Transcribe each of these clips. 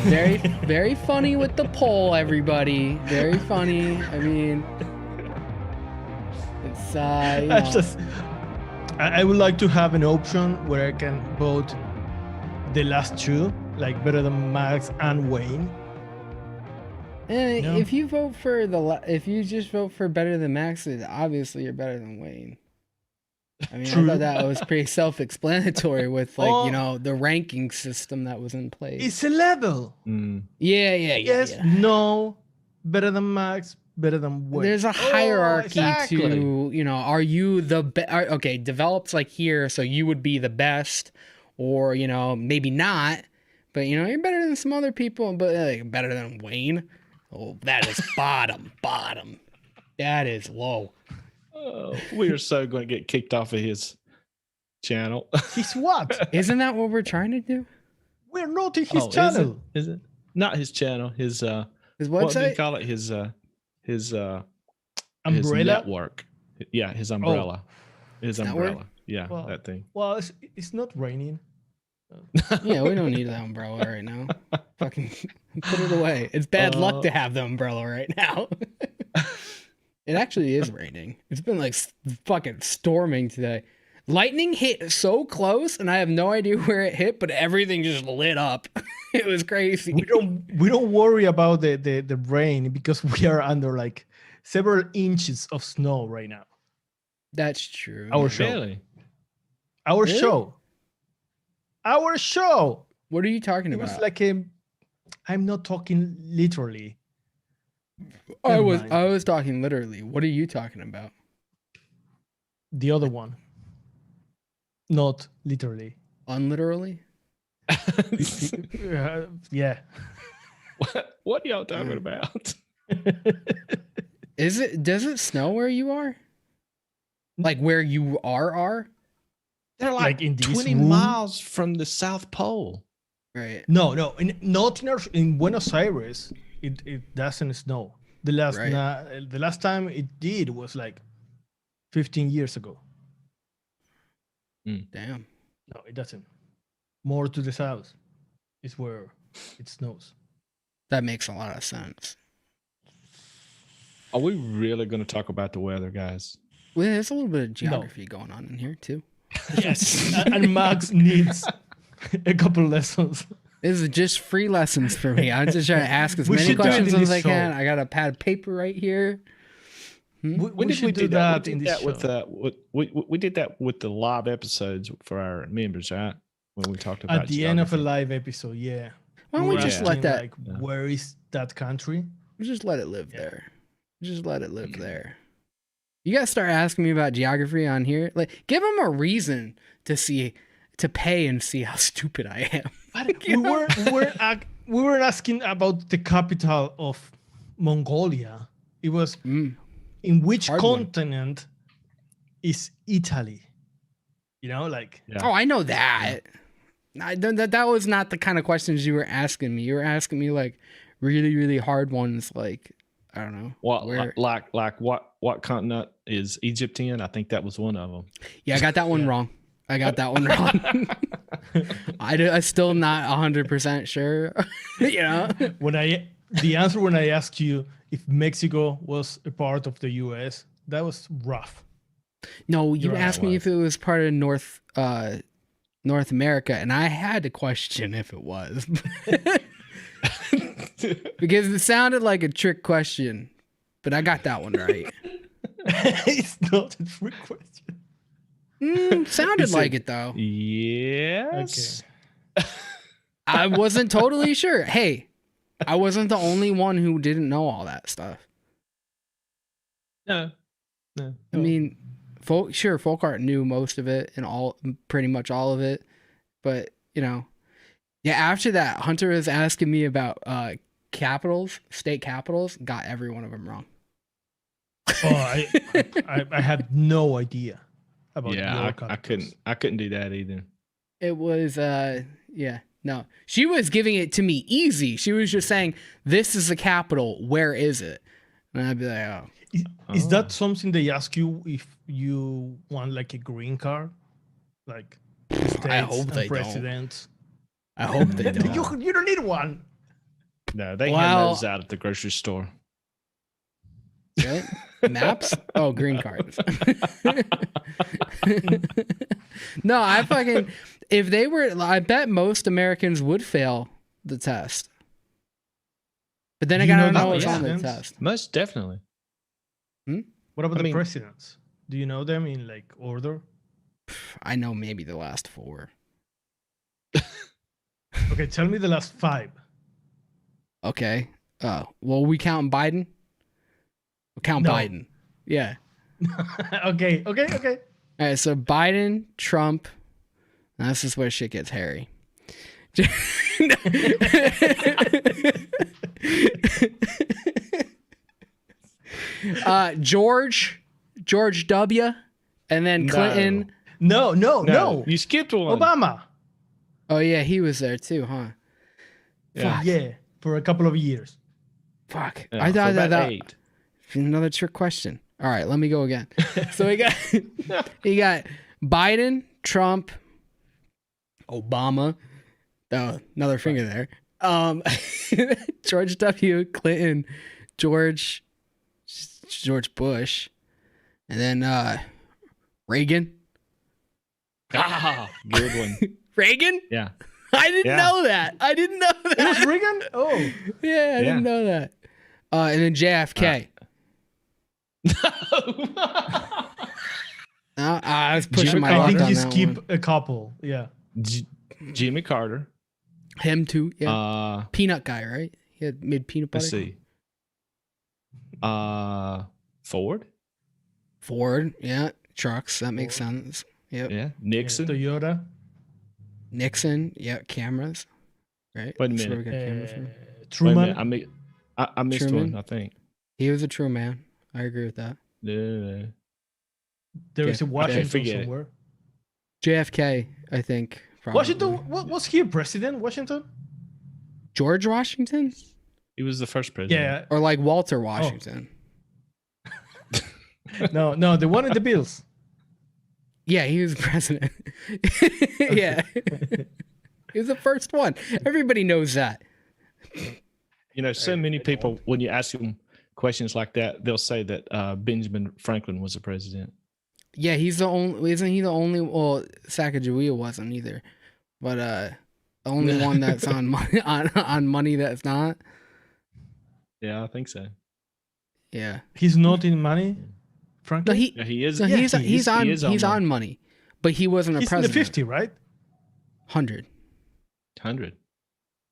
Very, very funny with the poll, everybody. Very funny. I mean, it's I would like to have an option where I can vote the last two, like better than Max and Wayne. No. If you vote for if you just vote for better than Max, obviously you're better than Wayne. I mean, True. I thought that was pretty self-explanatory with the ranking system that was in place. It's a level. Yeah. Yes, no, better than Max, better than Wayne. There's a hierarchy exactly. to, are you the okay, develops like here, so you would be the best, or, maybe not, but, you're better than some other people, but better than Wayne. Oh, that is bottom. That is low. Oh, we are so going to get kicked off of his channel. His what? Isn't that what we're trying to do? We're not in his channel. Is it? Not his channel. His website? What do you call it? His umbrella? His network. Yeah, his umbrella. His umbrella. Network? Yeah, that thing. Well, it's not raining. Yeah, we don't need that umbrella right now. Fucking put it away. It's bad luck to have the umbrella right now. It actually is raining. It's been like fucking storming today. Lightning hit so close, and I have no idea where it hit, but everything just lit up. It was crazy. We don't worry about the rain because we are under like several inches of snow right now. That's true. Our show. Really? Our show. Our show. What are you talking about? It was like I'm not talking literally. I was talking literally. What are you talking about? The other one. Not literally. Unliterally? Yeah. What are y'all talking about? Does it snow where you are? Like where you are? They're like in 20 miles from the South Pole. Right. No. Not in Buenos Aires. It doesn't snow. The last time it did was like 15 years ago. Damn. No, it doesn't. More to the south is where it snows. That makes a lot of sense. Are we really going to talk about the weather, guys? Well, there's a little bit of geography going on in here too. Yes, and Max needs a couple lessons. This is just free lessons for me. I'm just trying to ask as many questions as I can. I got a pad of paper right here. When did we do that? We did that with the live episodes for our members, right? When we talked about at the end of a live episode, yeah. Why don't we just let that? Where is that country? We just let it live there. Just let it live there. You gotta start asking me about geography on here. Like, give them a reason to pay and see how stupid I am. We were asking about the capital of Mongolia. It was in which continent is Italy? Oh, I know that. That was not the kind of questions you were asking me. You were asking me like really, really hard ones. Like, I don't know. What continent is Egypt in? I think that was one of them. Yeah, I got that one wrong. I still not 100% sure. The answer when I asked you if Mexico was a part of the U.S., that was rough. No, you asked me if it was part of North America, and I had to question if it was. Because it sounded like a trick question, but I got that one right. It's not a trick question. Sounded like it though. Yes. Okay. I wasn't totally sure. Hey, I wasn't the only one who didn't know all that stuff. No. I mean, folk art knew most of it and pretty much all of it, but after that, Hunter was asking me about state capitals, got every one of them wrong. Oh, I had no idea about I couldn't do that either. It was no. She was giving it to me easy. She was just saying, "This is the capital. Where is it?" And I'd be like, "Oh." Is that something they ask you if you want like a green card, like states I hope and they presidents? don't. I hope they don't. You don't need one. No, they hand those out at the grocery store. Really? Maps? Oh, green cards. No, if they were, I bet most Americans would fail the test. But then again, I don't know what's on the test. Most definitely. What about the presidents? Do you know them in like order? I know maybe the last 4. Okay, tell me the last 5. Okay. Well, we count Biden? We'll count Biden. Yeah. Okay. All right, so Biden, Trump. This is where shit gets hairy. George W. And then Clinton. No. You skipped one. Obama. Oh, yeah, he was there too, huh? Fuck. Yeah, for a couple of years. Fuck. Yeah, I thought that 8. Another trick question. All right, let me go again. So he got Biden, Trump, Obama. Oh, another finger there. George W. Clinton, George Bush, and then Reagan. Ah, good one. Reagan? Yeah. I didn't know that. It was Reagan? Oh. Yeah, I didn't know that. And then JFK. I was pushing my luck on that. I think you skip a couple. Yeah. Jimmy Carter. Him too. Yeah. Peanut guy, right? He had made peanut butter. Let's see. Ford. Yeah. Trucks. That makes sense. Yep. Yeah. Nixon. Toyota. Nixon. Yeah. Cameras. Right. Wait a minute. Where we got cameras from. Truman. I missed Truman. one. I think he was a true man. I agree with that. Yeah. There is a Washington somewhere. JFK, I think. Probably. Washington. What was he a president? Washington. George Washington. He was the first president. Yeah. Or like Walter Washington. No, the one in the Bills. Yeah, he was president. Yeah. He was the first one. Everybody knows that. You know, so many people, when you ask them questions like that, they'll say that Benjamin Franklin was the president. Yeah, he's the only. Isn't he the only? Well, Sacagawea wasn't either, but the only one that's on money on money that's not. Yeah, I think so. Yeah, he's not in money. Franklin. No, he is. No, he's on money, but he wasn't a president. He's in the 50, right? 100.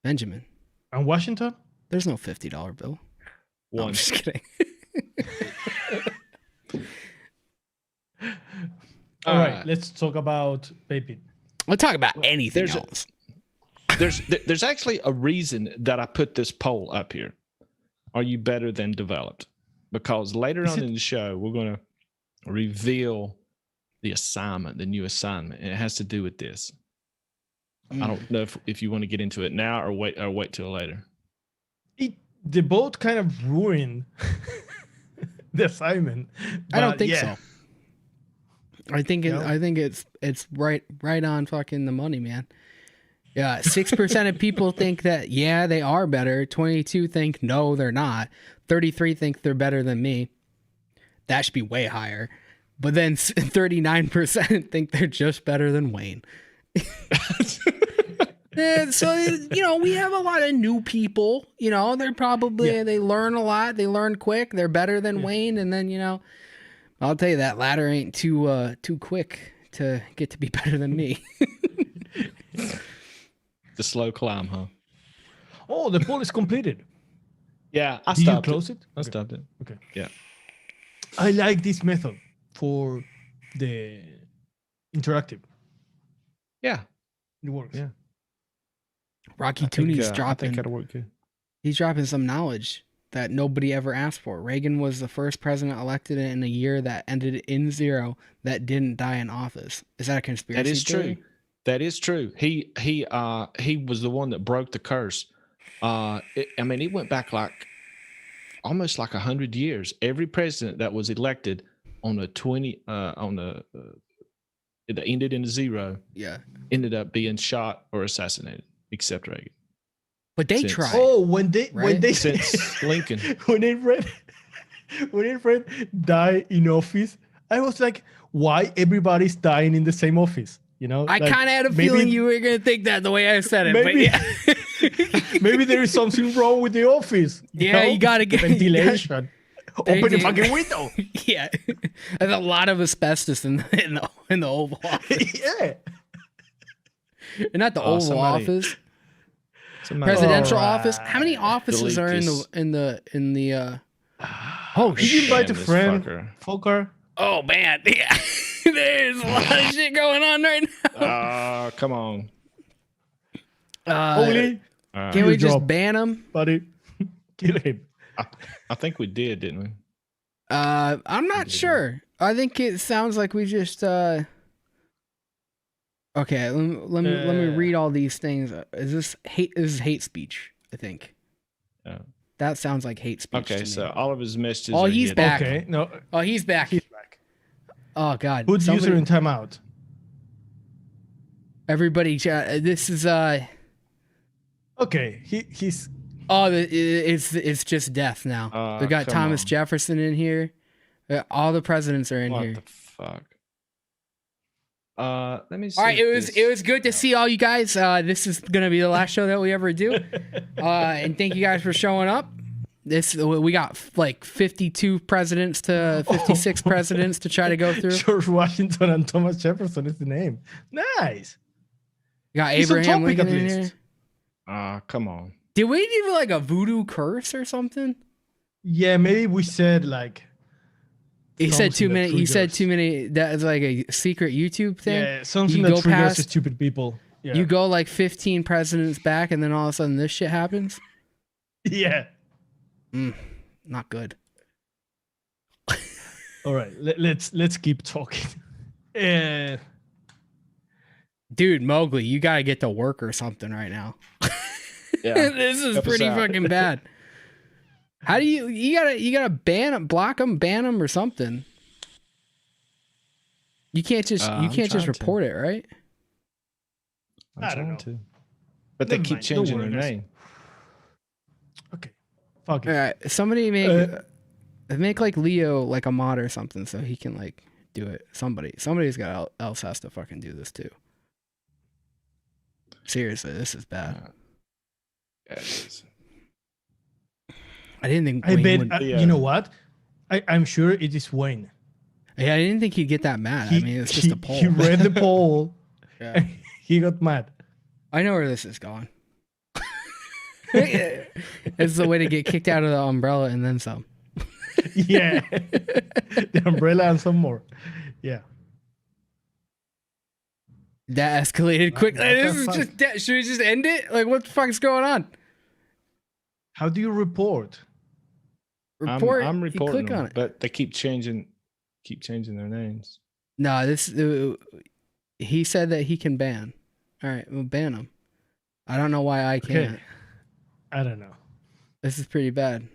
Benjamin. And Washington? There's no $50 bill. No, I'm just kidding. All right, let's talk about vaping. Let's talk about anything else. There's actually a reason that I put this poll up here. Are you better than developed? Because later on in the show, we're going to reveal the assignment, the new assignment, and it has to do with this. I don't know if you want to get into it now or wait till later. They both kind of ruin the assignment. I don't think so. I think it's right on fucking the money, man. Yeah, 6% of people think that they are better. 22 think no, they're not. 33 think they're better than me. That should be way higher. But then 39% think they're just better than Wayne. So, we have a lot of new people, they're probably, they learn a lot. They learn quick. They're better than Wayne. And then, I'll tell you that ladder ain't too quick to get to be better than me. The slow climb, huh? Oh, the poll is completed. Yeah, Did you close it? I stopped it. Okay. Yeah. I like this method for the interactive. Yeah. It works. Yeah. Rocky Tooney's dropping. I think that'll work good. He's dropping some knowledge that nobody ever asked for. Reagan was the first president elected in a year that ended in 0 that didn't die in office. Is that a conspiracy? That is true. That is true. He was the one that broke the curse. It went back almost 100 years. Every president that was elected on that ended in 0, ended up being shot or assassinated, except Reagan. But they Since- tried. Oh, when they Right? Since Lincoln. when a friend died in office, I was like, why everybody's dying in the same office? You know, I like, kind of had a maybe- feeling you were gonna think that the way I said it. Maybe- But yeah. maybe there is something wrong with the office. Yeah, you gotta get- ventilation. They Open the did. fucking window. Yeah, there's a lot of asbestos in the Oval Office. Yeah. Not the Oh, Oval somebody- Office, Somebody- presidential Alright. office. How many offices Delete are this. in the? Oh, did you invite a Damn this friend, fucker. Fokker? Oh man, yeah. There's a lot of shit going on right now. Come on. Holy, All Can right. we Your just job. ban them? buddy, kill him. I think we did, didn't we? I'm not sure. I think it sounds like we just. Okay, let me read all these things. Is this hate? This is hate speech. I think. Yeah. That sounds like hate speech. Okay, to so me. all of his messages. Oh, are he's hidden. back. Okay, no, Oh, he's back. he's back. Oh God. Put user in timeout. Everybody, this is Okay, he's Oh, it's just death now. We got come Thomas on. Jefferson in here. All the presidents are in What here. the fuck? Let me see. All right, if it was good to see all you guys. This is gonna be the last show that we ever do. And thank you guys for showing up. We got like 52 presidents to 56 presidents to try to go through. George Washington and Thomas Jefferson is the name. Nice. We got It's a Abraham topic, Lincoln at in least. here. Come on. Did we do like a voodoo curse or something? Yeah, maybe we said like. He said something too that many. He said triggers. too many. That is like a secret YouTube thing. Yeah, something You that go triggers past- stupid people. Yeah. You go like 15 presidents back, and then all of a sudden this shit happens. Yeah. Not good. All right. Let's keep talking. Dude, Mowgli, you gotta get to work or something right now. Yeah. This is Help us pretty out. fucking bad. How do you gotta ban them, block them, ban them, or something? You can't just I'm trying to. report it, right? I'm I don't trying know. to. But they Never keep mind, don't changing their worry, guys. name. Okay. Fuck All it. right, somebody make like Leo like a mod or something so he can like do it. Somebody's got else has to fucking do this too. Seriously, this is bad. Yeah, it is. I didn't think. I Wayne bet. would- Yeah. You know what? I'm sure it is Wayne. yeah, I didn't think he'd get that mad. I mean, it's just a poll. He read the poll. Yeah. And he got mad. I know where this is going. It's the way to get kicked out of the umbrella and then some. Yeah. The umbrella and some more. Yeah. That escalated quickly. what the This is fuck? just that. Should we just end it? Like, what the fuck is going on? How do you report? Report. I'm you reporting click on them, it. but they keep changing their names. No, this. He said that he can ban. All right, we'll ban him. I don't know why I can't. Okay. I don't know. This is pretty bad.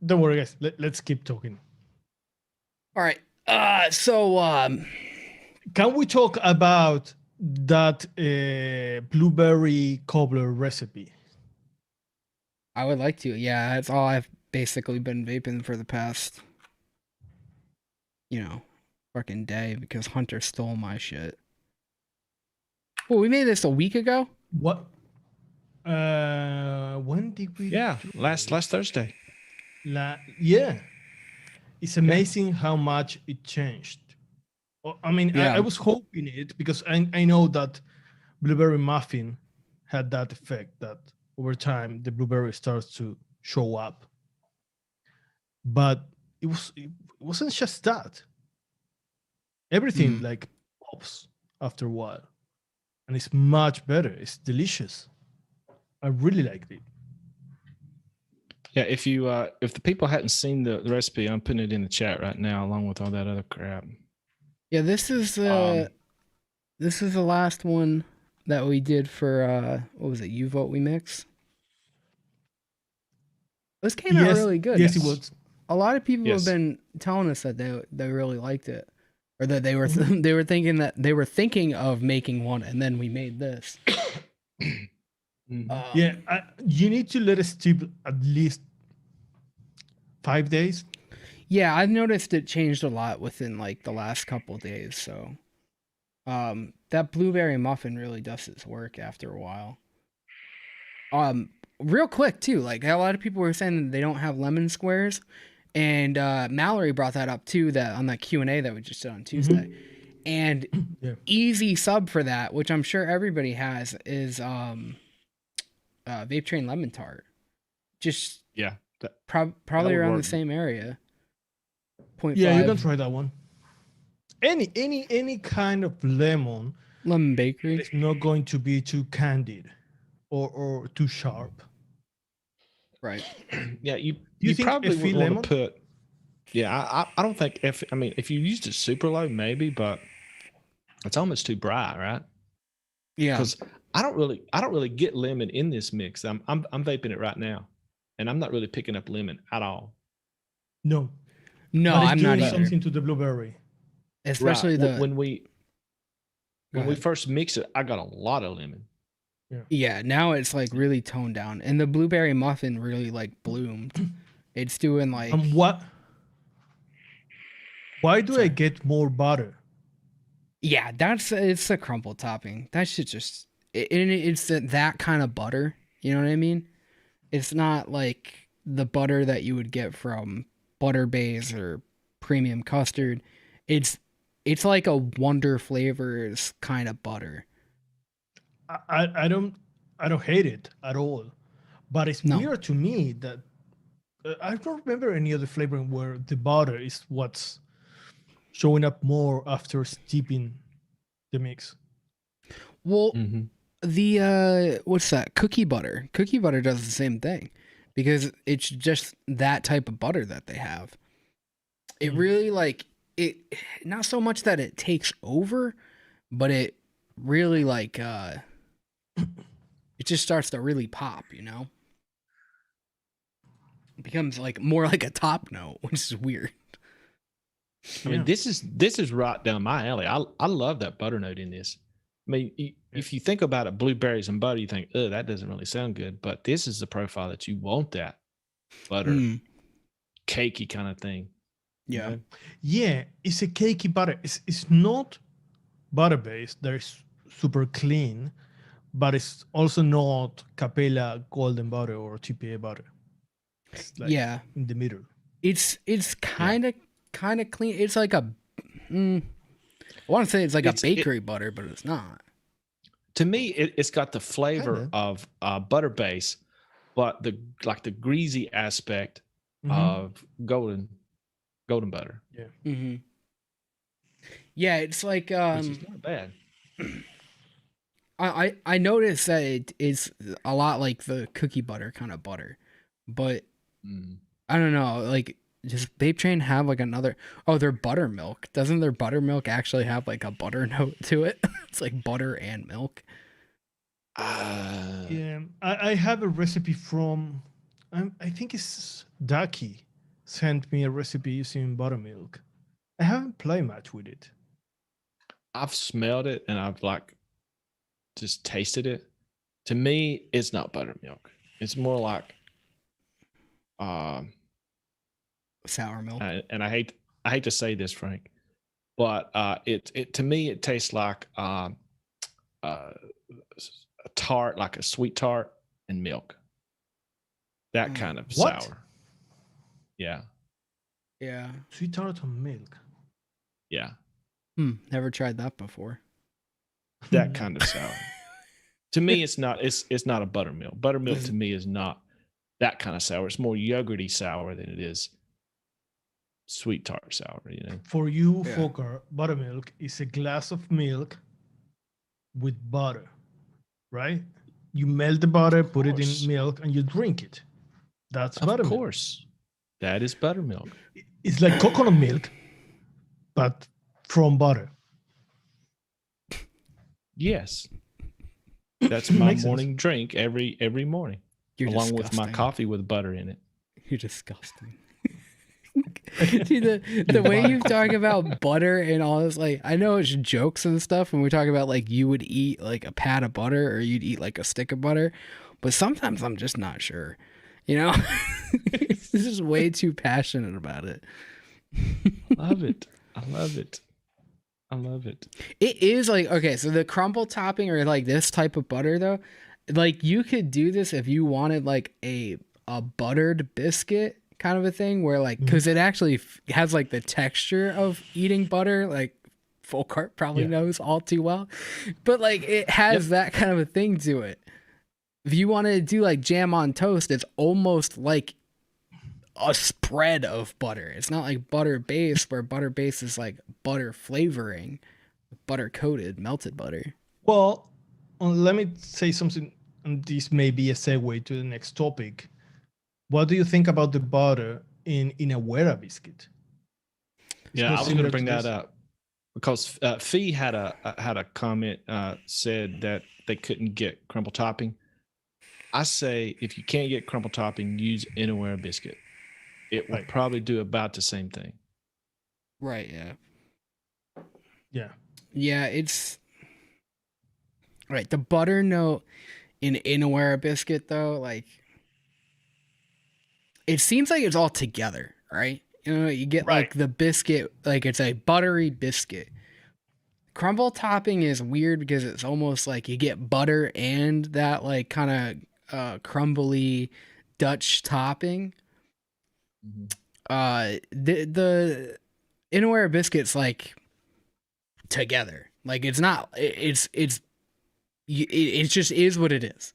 Don't worry, guys. Let's keep talking. All right. Can we talk about that blueberry cobbler recipe? I would like to. Yeah, that's all I've basically been vaping for the past, fucking day because Hunter stole my shit. Well, we made this a week ago. What? When did we? Yeah, do last it? Thursday. Yeah. It's amazing how much it changed. I mean, Yeah. I was hoping it because I know that blueberry muffin had that effect that over time the blueberry starts to show up. But it wasn't just that. Everything like pops after a while. And it's much better. It's delicious. I really liked it. Yeah, if the people hadn't seen the recipe, I'm putting it in the chat right now, along with all that other crap. Yeah, this is the last one that we did for what was it? You Vote We Mix. This came out really good. Yes, it was. A lot of people Yes. have been telling us that they really liked it, or that they were they were thinking of making one, and then we made this. Yeah, you need to let it steep at least 5 days. Yeah, I've noticed it changed a lot within like the last couple days. So, that blueberry muffin really does its work after a while. Real quick too, like a lot of people were saying that they don't have lemon squares, and Mallory brought that up too, that on that Q&A that we just did on Tuesday. And Yeah. easy sub for that, which I'm sure everybody has, is Vape Train Lemon Tart. Just Yeah. probably would around the work. same area. 0.5 Yeah, you can try that one. Any kind of lemon lemon bakery. is not going to be too candied or too sharp. Right. Yeah, you you think probably Effie would want lemon? to put. Yeah, I don't think if you used it super low, maybe, but it's almost too bright, right? Yeah. Because I don't really get lemon in this mix. I'm vaping it right now, and I'm not really picking up lemon at all. No. No, But it's I'm doing not either. something to the blueberry. Especially right. the when we ahead. first mix it, I got a lot of lemon. Yeah, now it's like really toned down, and the blueberry muffin really like bloomed. It's doing like Why do Sorry. I get more butter? Yeah, it's a crumble topping. That shit just it's that kind of butter. You know what I mean? It's not like the butter that you would get from Butterbase or premium custard. It's like a Wonder Flavors kind of butter. I don't hate it at all, but it's No. weird to me that I don't remember any other flavoring where the butter is what's showing up more after steeping the mix. Well, Mm-hmm. the what's that? Cookie butter. Cookie butter does the same thing because it's just that type of butter that they have. It really like it not so much that it takes over, but it really like it just starts to really pop, you know? It becomes like more like a top note, which is weird. I mean, this is right down my alley. I love that butter note in this. I mean, if you think about it, blueberries and butter, you think, oh, that doesn't really sound good. But this is the profile that you want, that butter, cakey kind of thing. Yeah. You know? Yeah, it's a cakey butter. It's not butter based. That is super clean, but it's also not Capella golden butter or TPA butter. It's like in the middle. It's kind of clean. It's like a I want to say it's like a bakery butter, but it's not. To me, it's got the flavor of butter base, but the greasy aspect of golden butter. Yeah. Mm-hmm. Yeah, it's like which is not bad. I noticed that it is a lot like the cookie butter kind of butter, but I don't know. Like, does Vape Train have like another? Oh, their buttermilk. Doesn't their buttermilk actually have like a butter note to it? It's like butter and milk. Yeah, I have a recipe from, I think it's Ducky sent me a recipe using buttermilk. I haven't played much with it. I've smelled it and I've like just tasted it. To me, it's not buttermilk. It's more like sour milk. And I hate to say this, Frank, but it to me it tastes like a tart, like a sweet tart and milk. That kind of sour. Yeah. Yeah. Sweet tart and milk. Yeah. Never tried that before. That kind of sour. To me, it's not a buttermilk. Buttermilk to me is not that kind of sour. It's more yogurty sour than it is sweet tart sour, you know. For you, Fokker, buttermilk is a glass of milk with butter, right? You melt the butter, put it in milk, and you drink it. That's buttermilk. Of course. That is buttermilk. It's like coconut milk, but from butter. Yes. That's my morning drink every morning. You're along disgusting. with my coffee with butter in it. You're disgusting. See the way you talk about butter and all this, like I know it's jokes and stuff when we talk about like you would eat like a pat of butter or you'd eat like a stick of butter, but sometimes I'm just not sure. You know, this is way too passionate about it. I love it. I love it. I love it. It is like, okay, so the crumble topping or like this type of butter though, like you could do this if you wanted like a buttered biscuit kind of a thing where like, because it actually has like the texture of eating butter, like Folkart probably knows all too well, but like it has that kind of a thing to it. If you wanted to do like jam on toast, it's almost like a spread of butter. It's not like butter base, where butter base is like butter flavoring, butter coated melted butter. Well, let me say something, and this may be a segue to the next topic. What do you think about the butter in a Wera biscuit? Yeah, I was going to bring that up because Fee had a comment said that they couldn't get crumble topping. I say if you can't get crumble topping, use Inawera biscuit. It will probably do about the same thing. Right. Yeah. Yeah. Yeah. It's right. The butter note in Inawera biscuit though, like it seems like it's all together, right? You know, you get like the biscuit, like it's a buttery biscuit. Crumble topping is weird because it's almost like you get butter and that like kind of crumbly Dutch topping. The Inawera biscuits like together, like it's not. It just is what it is.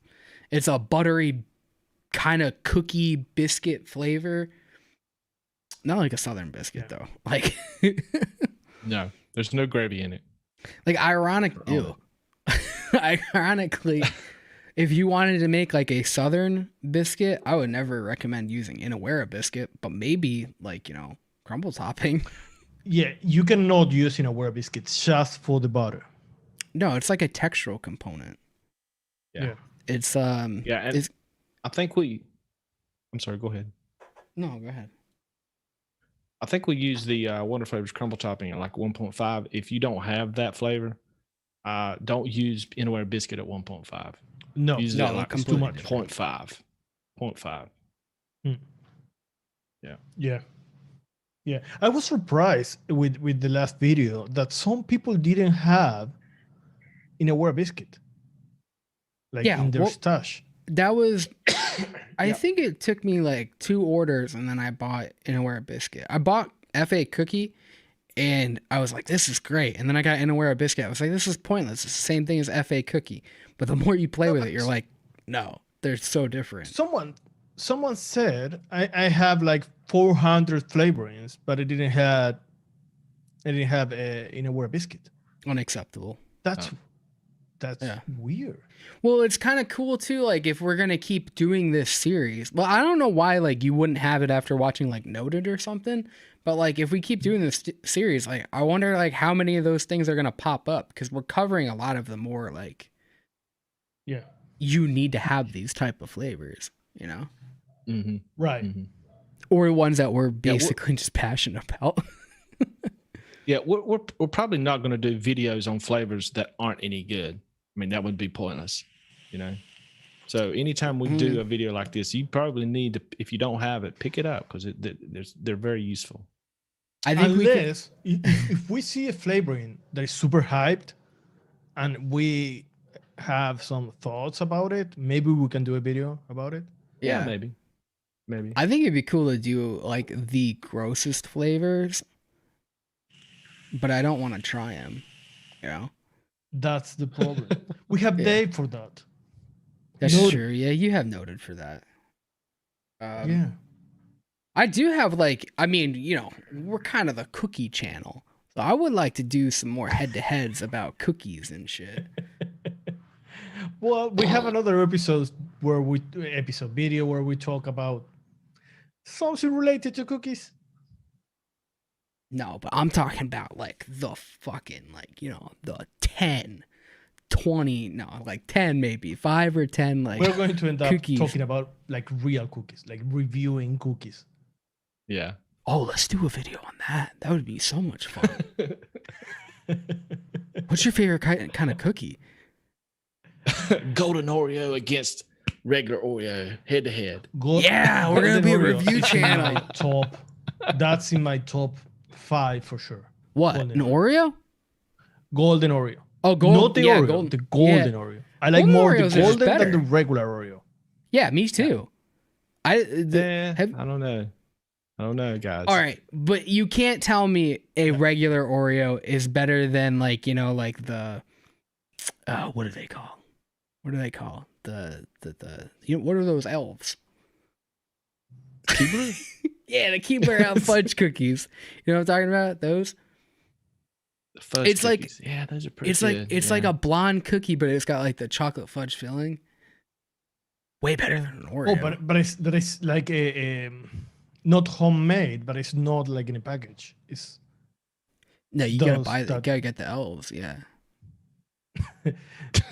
It's a buttery kind of cookie biscuit flavor. Not like a Southern biscuit though. Like no, there's no gravy in it. Like ironically, if you wanted to make like a Southern biscuit, I would never recommend using Inawera biscuit, but maybe like, you know, crumble topping. Yeah, you cannot use Inawera biscuits just for the butter. No, it's like a textural component. Yeah. It's and I think I'm sorry, go ahead. No, go ahead. I think we use the Wonder Flavors crumble topping at like 1.5. If you don't have that flavor, don't use Inawera biscuit at 1.5. No, use no, like it's too much. 0.5. 0.5. Yeah. I was surprised with the last video that some people didn't have Inawera biscuit, like in their stash. That was, I think it took me like 2 orders and then I bought Inawera biscuit. I bought FA cookie and I was like, this is great. And then I got Inawera biscuit. I was like, this is pointless. It's the same thing as FA cookie. But the more you play with it, you're like, no, they're so different. Someone said I have like 400 flavorings, but I didn't have Inawera biscuit. Unacceptable. That's weird. Well, it's kind of cool too. Like if we're gonna keep doing this series, well, I don't know why like you wouldn't have it after watching like Noted or something. But like if we keep doing this series, like I wonder like how many of those things are gonna pop up because we're covering a lot of the more like, you need to have these type of flavors, you know, right? Or ones that we're basically just passionate about. Yeah, we're probably not going to do videos on flavors that aren't any good. I mean, that would be pointless, you know. So anytime we do a video like this, you probably need to, if you don't have it, pick it up because they're very useful. I think unless if we see a flavoring that is super hyped and we have some thoughts about it, maybe we can do a video about it. Yeah, maybe. I think it'd be cool to do like the grossest flavors, but I don't want to try them, you know? That's the problem. We have Dave for that. That's true. Yeah, you have Noted for that. I do have like, I mean, you know, we're kind of the cookie channel. So I would like to do some more head-to-heads about cookies and shit. Well, we have another video where we talk about something related to cookies. No, but I'm talking about like the fucking like, you know, the 10, 20, no, like 10 maybe, 5 or 10 like we're going to end up cookies. Talking about like real cookies, like reviewing cookies. Yeah. Oh, let's do a video on that. That would be so much fun. What's your favorite kind of cookie? Golden Oreo against regular Oreo, head to head. Yeah, we're gonna be a review channel. That's in my top 5 for sure. What? An Oreo? Golden Oreo. Oh, golden. Not the yeah, Oreo, golden. the golden Yeah. Oreo. I like Golden more Oreos the are just golden than the better. regular Oreo. Yeah, me too. I don't know. I don't know, guys. All right, but you can't tell me a regular Oreo is better than like, you know, like the what do they call? What do they call? The you know, what are those elves? Keebler? Yeah, the Keebler elf fudge cookies. You know what I'm talking about? Those? The fudge It's like- cookies. Yeah, those are pretty It's good. like it's like a blonde cookie, but it's got like the chocolate fudge filling. Way better than an Oreo. Oh, but it's like a not homemade, but it's not like in a package. It's no, you gotta those buy that- gotta get the elves, yeah.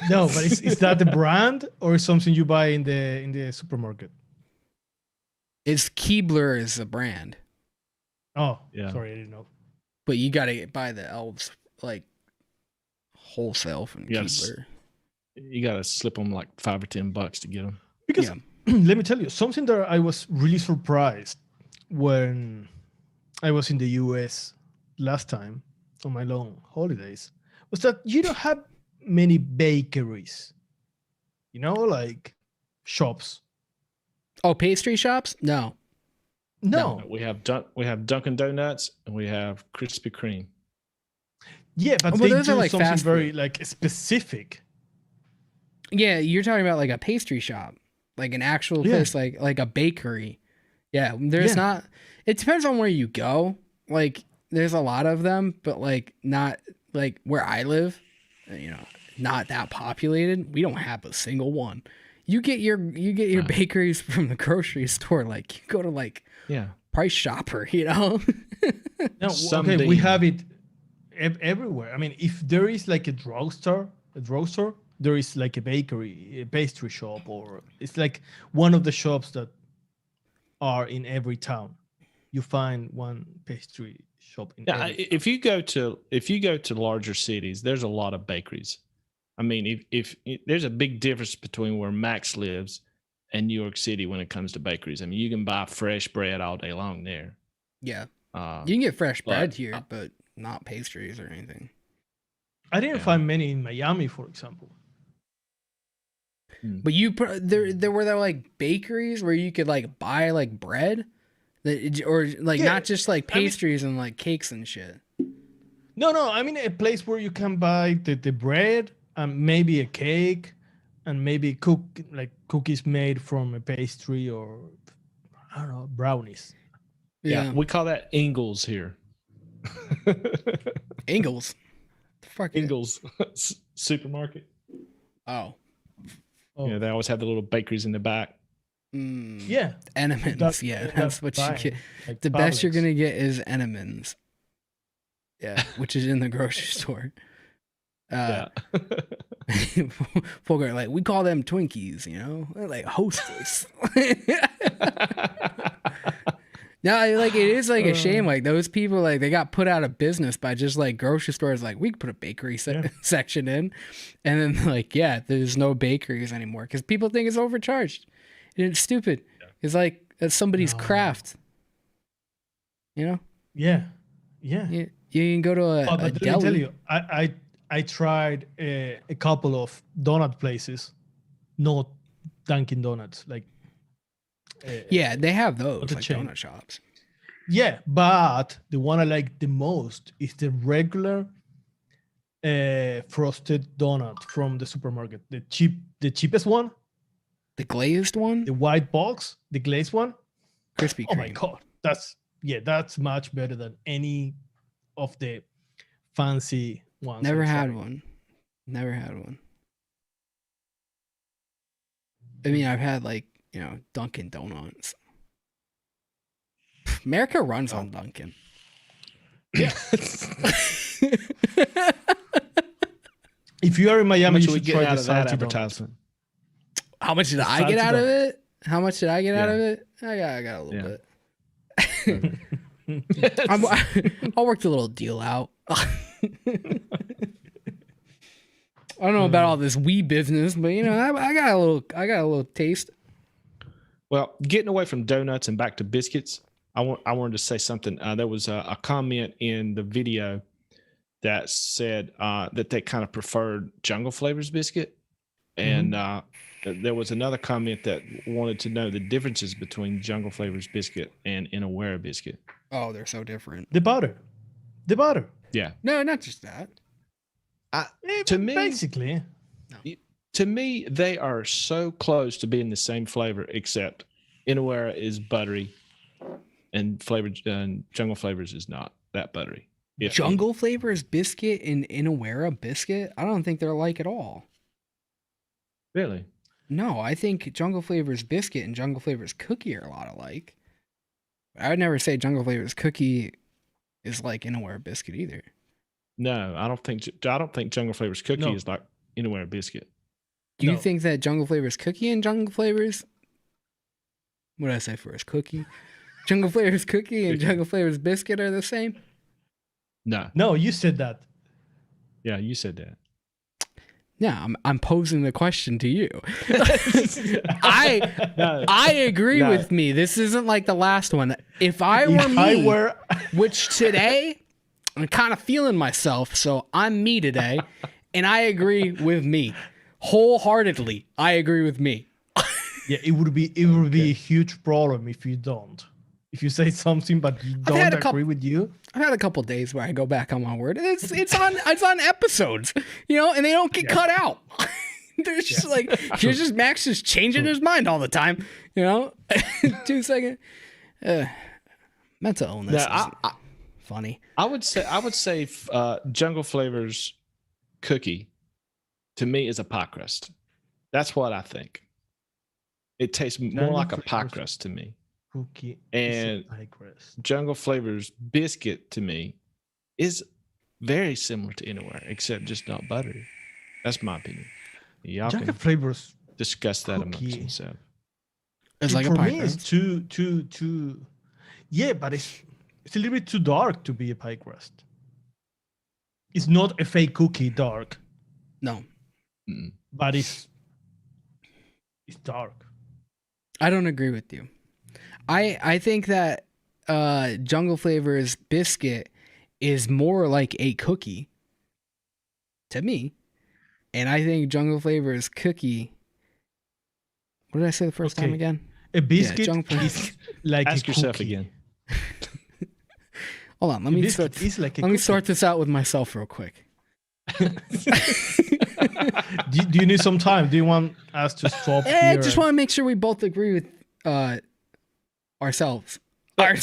no, but is that the brand or something you buy in the supermarket? It's Keebler is the brand, Oh, Yeah. sorry, I didn't know. but you gotta buy the elves like wholesale from Yes. Keebler. You got to slip them like $5 or $10 to get them. Because Yeah. let me tell you something that I was really surprised when I was in the US last time on my long holidays was that you don't have many bakeries, you know, like shops. Oh, pastry shops? No. No, We have Dunkin' Donuts and we have Krispy Kreme. yeah, but Oh, but they those do are like something fast very food. like specific. Yeah, you're talking about like a pastry shop, like an actual Yeah. place, like a bakery. Yeah, there's Yeah. not. It depends on where you go. Like, there's a lot of them, but like not like where I live. You know, not that populated. We don't have a single one. You get your Wow. bakeries from the grocery store. Like, you go to like Yeah. Price Chopper. You know. No, Someday. okay, we have it everywhere. I mean, if there is like a drugstore, there is like a bakery, a pastry shop, or it's like one of the shops that are in every town. You find one pastry shop in Yeah, every if you go to larger cities, there's a lot of bakeries. I mean, if there's a big difference between where Max lives and New York City when it comes to bakeries. I mean, you can buy fresh bread all day long there. Yeah, Uh, you can get fresh bread but- here, but not pastries or anything. I didn't Yeah. find many in Miami, for example. But there were like bakeries where you could like buy like bread, or like Yeah, not just like I mean- pastries and like cakes and shit. No, I mean a place where you can buy the bread and maybe a cake and maybe cookies made from a pastry or I don't know, brownies. Yeah, we call that Ingles here. Ingles. The fuck is- Ingles supermarket. Oh, Oh, Yeah, they always have the little bakeries in the back. yeah. Enemans. That- Yeah, that that's what you buying, get. like The best you're Publix. gonna get is Enemans. Yeah, which is in the grocery store. Yeah. Folk are like, we call them Twinkies, you know, they're like Hostess. No, like it is like a shame. Like those people, like they got put out of business by just like grocery stores. Like we could put a bakery Yeah. section in, and then like there's no bakeries anymore because people think it's overcharged. And it's stupid. It's like that's somebody's No. craft. You know, Yeah. you can go to a But let me deli. tell you, I tried a couple of donut places, not Dunkin' Donuts. Like, Yeah, they have those What's a like chain? donut shops. yeah, but the one I like the most is the regular frosted donut from the supermarket. The cheapest one, The glazed one, the white box, the glazed one. Krispy Kreme. Oh my god, that's much better than any of the fancy ones. Never I had tried. one. Never had one. I mean, I've had like, you know, Dunkin' Donuts. America runs on Dunkin'. Yeah. If you are in How Miami, much you are we should getting try out the of that salty donuts. advertisement? How much did The I get salty out of donuts. it? How much did I get out Yeah. of it? I got a little Yeah. bit. I'll work the little deal out. I don't know about all this wee business, but I got a little taste. Well, getting away from donuts and back to biscuits, I wanted to say something. There was a comment in the video that said that they kind of preferred Jungle Flavors biscuit, and there was another comment that wanted to know the differences between Jungle Flavors biscuit and Inawera biscuit. Oh, they're so different. The butter. Yeah. No, not just that. To me, basically, to me, they are so close to being the same flavor, except Inawera is buttery, and Jungle Flavors is not that buttery. Jungle Flavors biscuit and Inawera biscuit, I don't think they're alike at all. Really? No, I think Jungle Flavors biscuit and Jungle Flavors cookie are a lot alike. I would never say Jungle Flavors cookie is like Inawera biscuit either. No, I don't think Jungle Flavors cookie is like Inawera biscuit. Do you think that Jungle Flavors cookie and Jungle Flavors, what did I say first? Cookie? Jungle Flavors cookie and Jungle Flavors biscuit are the same? No, you said that. Yeah, you said that. Yeah, I'm posing the question to you. I agree with me. This isn't like the last one. If I were me, which today I'm kind of feeling myself, so I'm me today, and I agree with me wholeheartedly. I agree with me. Yeah, it would be a huge problem if you don't. If you say something but you don't agree with you. I've had a couple days where I go back on my word. It's on episodes, and they don't get cut out. There's just here's just Max just changing his mind all the time, 2 seconds. Mental illness. Funny. I would say Jungle Flavors cookie to me is a pie crust. That's what I think. It tastes more like a pie crust to me. Cookie and Jungle Flavors biscuit to me is very similar to Inawera, except just not buttery. That's my opinion. Y'all Jungle Flavors discuss that amongst themselves. It's like for a pie me, crust. it's too. Yeah, but it's a little bit too dark to be a pie crust. It's not a fake cookie dark. No, but it's dark. I don't agree with you. I think that Jungle Flavors biscuit is more like a cookie to me. And I think Jungle Flavors cookie, what did I say the first time again? A biscuit is like Ask a yourself cookie. again. Hold on, let me sort this out with myself real quick. Do you need some time? Do you want us to stop here? I just want to make sure we both agree with ourselves. Many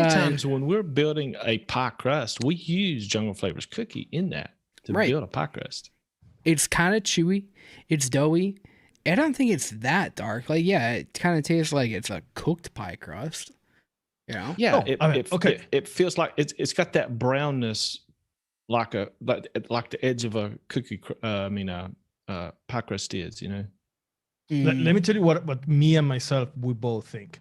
times when we're building a pie crust, we use Jungle Flavors cookie in that to build a pie crust. It's kind of chewy. It's doughy. I don't think it's that dark. It kind of tastes like it's a cooked pie crust. Yeah, it feels like it's got that brownness, like the edge of a cookie. Pie crust is. Let me tell you what me and myself we both think.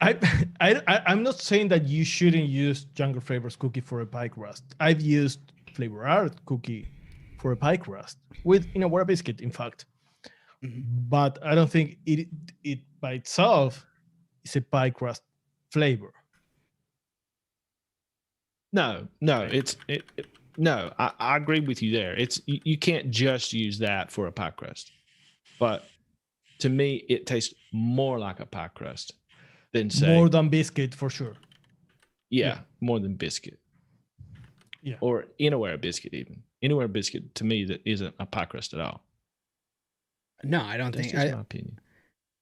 I'm not saying that you shouldn't use Jungle Flavors cookie for a pie crust. I've used Flavor Art cookie for a pie crust with Inawera biscuit, in fact. But I don't think it by itself is a pie crust flavor. No, I agree with you there. You can't just use that for a pie crust, but to me, it tastes more like a pie crust than more than biscuit for sure. Yeah, more than biscuit. Yeah, or Inawera biscuit even. Inawera biscuit to me that isn't a pie crust at all. No, I don't think. That's my opinion.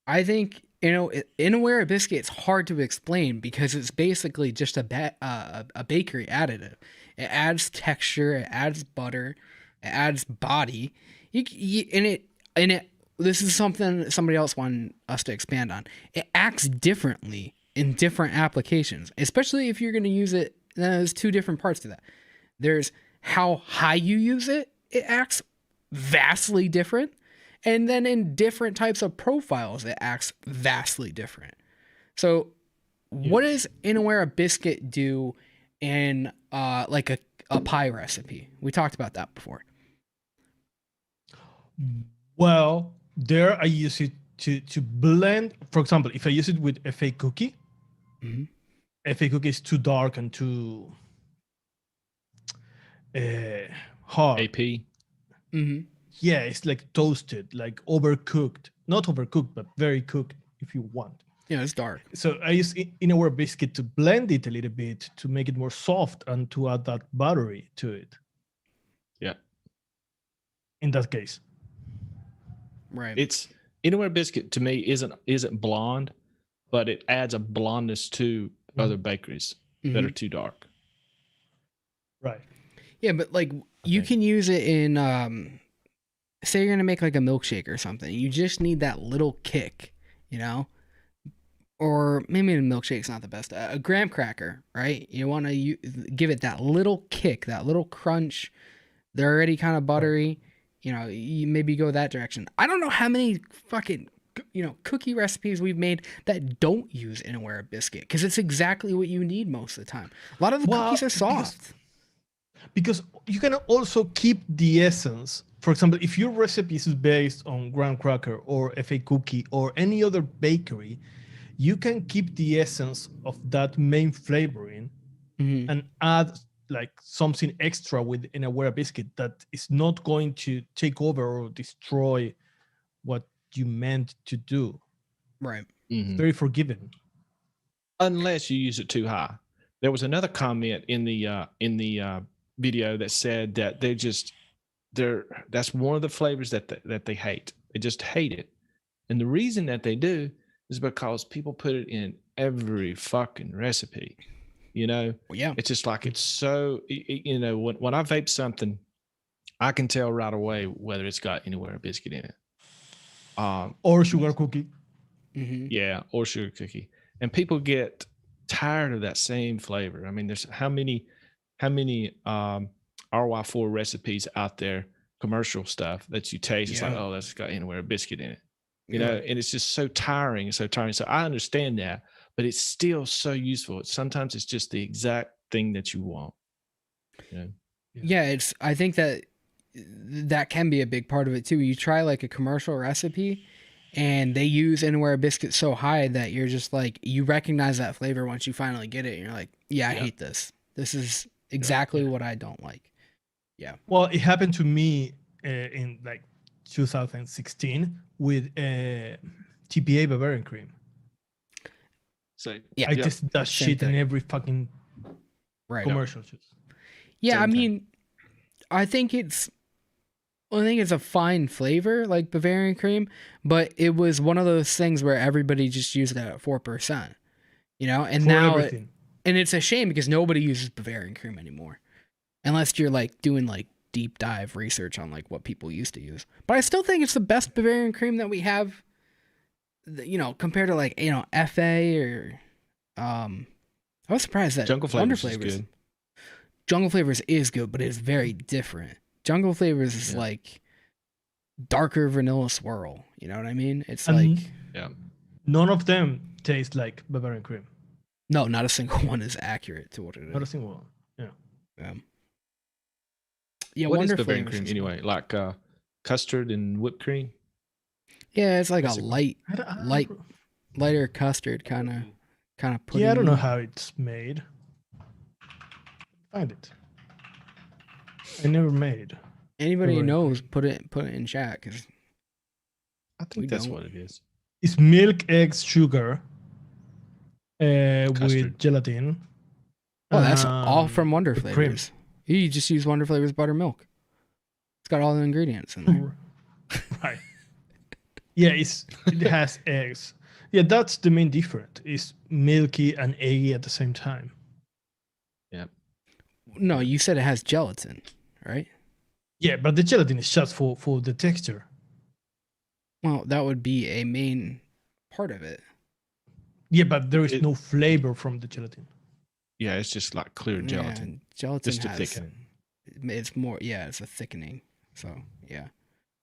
I think Inawera biscuit. It's hard to explain because it's basically just a bakery additive. It adds texture, it adds butter, it adds body. This is something somebody else wanted us to expand on. It acts differently in different applications, especially if you're going to use it. There's two different parts to that. There's how high you use it. It acts vastly different. And then in different types of profiles, it acts vastly different. So what does Inawera biscuit do in like a pie recipe? We talked about that before. Well, there I use it to blend. For example, if I use it with FA cookie, FA cookie is too dark and too hard. AP. Yeah, it's like toasted, like overcooked. Not overcooked, but very cooked if you want. Yeah, it's dark. So I use Inawera biscuit to blend it a little bit to make it more soft and to add that buttery to it. Yeah. In that case. Right. It's Inawera biscuit to me isn't blonde, but it adds a blondness to other bakeries that are too dark. Right. Yeah, but like you can use it in say you're gonna make like a milkshake or something. You just need that little kick, you know? Or maybe a milkshake's not the best. A graham cracker, right? You want to give it that little kick, that little crunch. They're already kind of buttery. You know, you maybe go that direction. I don't know how many fucking, cookie recipes we've made that don't use Inawera biscuit because it's exactly what you need most of the time. A lot of the cookies are soft. Because you can also keep the essence. For example, if your recipe is based on graham cracker or FA cookie or any other bakery, you can keep the essence of that main flavoring and add like something extra with Inawera biscuit that is not going to take over or destroy what you meant to do. Right. It's very forgiving. Unless you use it too high. There was another comment in the video that said that that's one of the flavors that they hate. They just hate it. And the reason that they do is because people put it in every fucking recipe. Yeah. It's just like it's so, when I vape something, I can tell right away whether it's got Inawera biscuit in it. Or sugar cookie. Yeah, or sugar cookie. And people get tired of that same flavor. I mean, there's how many RY4 recipes out there, commercial stuff that you taste. It's like, oh, that's got Inawera biscuit in it. And it's just so tiring. So I understand that, but it's still so useful. Sometimes it's just the exact thing that you want. Yeah, I think that can be a big part of it too. You try like a commercial recipe and they use Inawera biscuit so high that you're just like, you recognize that flavor once you finally get it. And you're like, I hate this. This is exactly what I don't like. Yeah. Well, it happened to me in like 2016 with TPA Bavarian cream. So I just that shit in every fucking commercial. Yeah, I mean, I think it's a fine flavor, like Bavarian cream, but it was one of those things where everybody just used it at 4%, and For now everything. And it's a shame because nobody uses Bavarian cream anymore, unless you're like doing like deep dive research on like what people used to use. But I still think it's the best Bavarian cream that we have, compared to like, FA or, I was surprised that Jungle Flavors is good. Jungle Flavors is good, but it's very different. Jungle Flavors is like darker vanilla swirl. You know what I mean? It's none of them taste like Bavarian cream. No, not a single one is accurate to what it is. Not a single one. Yeah. Yeah. What Wonder is Bavarian Flavors cream anyway? Like custard and whipped cream? Yeah, it's like a lighter custard kind of pudding. Yeah, I don't know how it's made. Find it. I never made. Anybody who knows, put it in chat because I think that's what it is. It's milk, eggs, sugar, with gelatin. Oh, that's all from Wonder Flavors. You just use Wonder Flavors buttermilk. It's got all the ingredients in there. Right. Yeah, it has eggs. Yeah, that's the main difference. It's milky and eggy at the same time. Yeah. No, you said it has gelatin, right? Yeah, but the gelatin is just for the texture. Well, that would be a main part of it. Yeah, but there is no flavor from the gelatin. Yeah, it's just like clear gelatin. Gelatin just to has, thicken it. It's more, it's a thickening. So, yeah.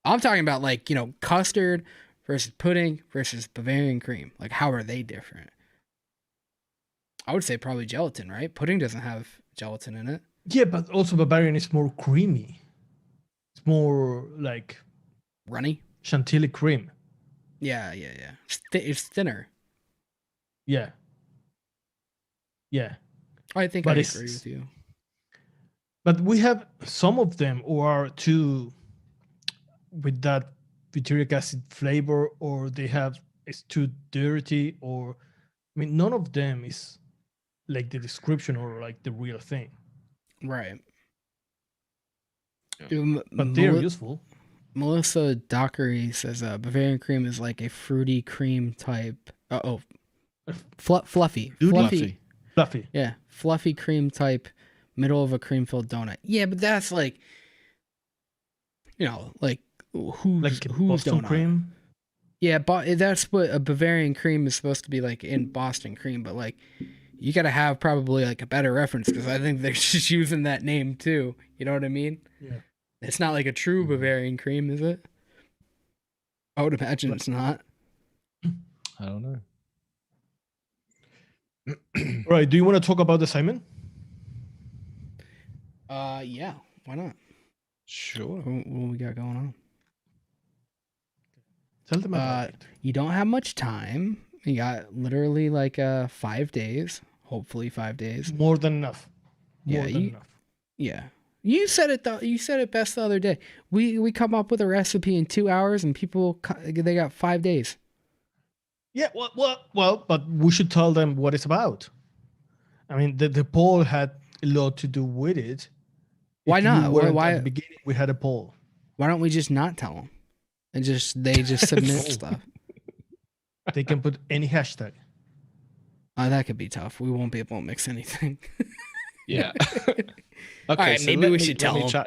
I'm talking about like, custard versus pudding versus Bavarian cream. Like, how are they different? I would say probably gelatin, right? Pudding doesn't have gelatin in it. Yeah, but also Bavarian is more creamy. It's more like Runny? chantilly cream. Yeah. It's thinner. Yeah. Yeah. I think But I it's- agree with you. But we have some of them who are too with that butyric acid flavor, or they have it's too dirty, or I mean, none of them is like the description or like the real thing. Right. But they're useful. Melissa Dockery says Bavarian cream is like a fruity cream type. Fluffy. Fluffy. Fluffy. Yeah, fluffy cream type, middle of a cream-filled donut. Yeah, but that's like, like who's Boston donut? cream. Yeah, but that's what a Bavarian cream is supposed to be like in Boston cream. But like, you gotta have probably like a better reference because I think they're just using that name too. You know what I mean? Yeah. It's not like a true Bavarian cream, is it? I would imagine it's not. I don't know. Right. Do you want to talk about the assignment? Yeah. Why not? Sure. What we got going on? Tell them about it. You don't have much time. You got literally like 5 days. Hopefully 5 days. More than enough. Yeah, you said it though. You said it best the other day. We come up with a recipe in 2 hours, and people they got 5 days. Yeah. Well, but we should tell them what it's about. I mean, the poll had a lot to do with it. Why If you not? weren't Why? At the beginning, we had a poll. Why don't we just not tell them? And they just submit stuff. They can put any hashtag. That could be tough. We won't be able to mix anything. Yeah. Okay. All right, maybe we should tell them.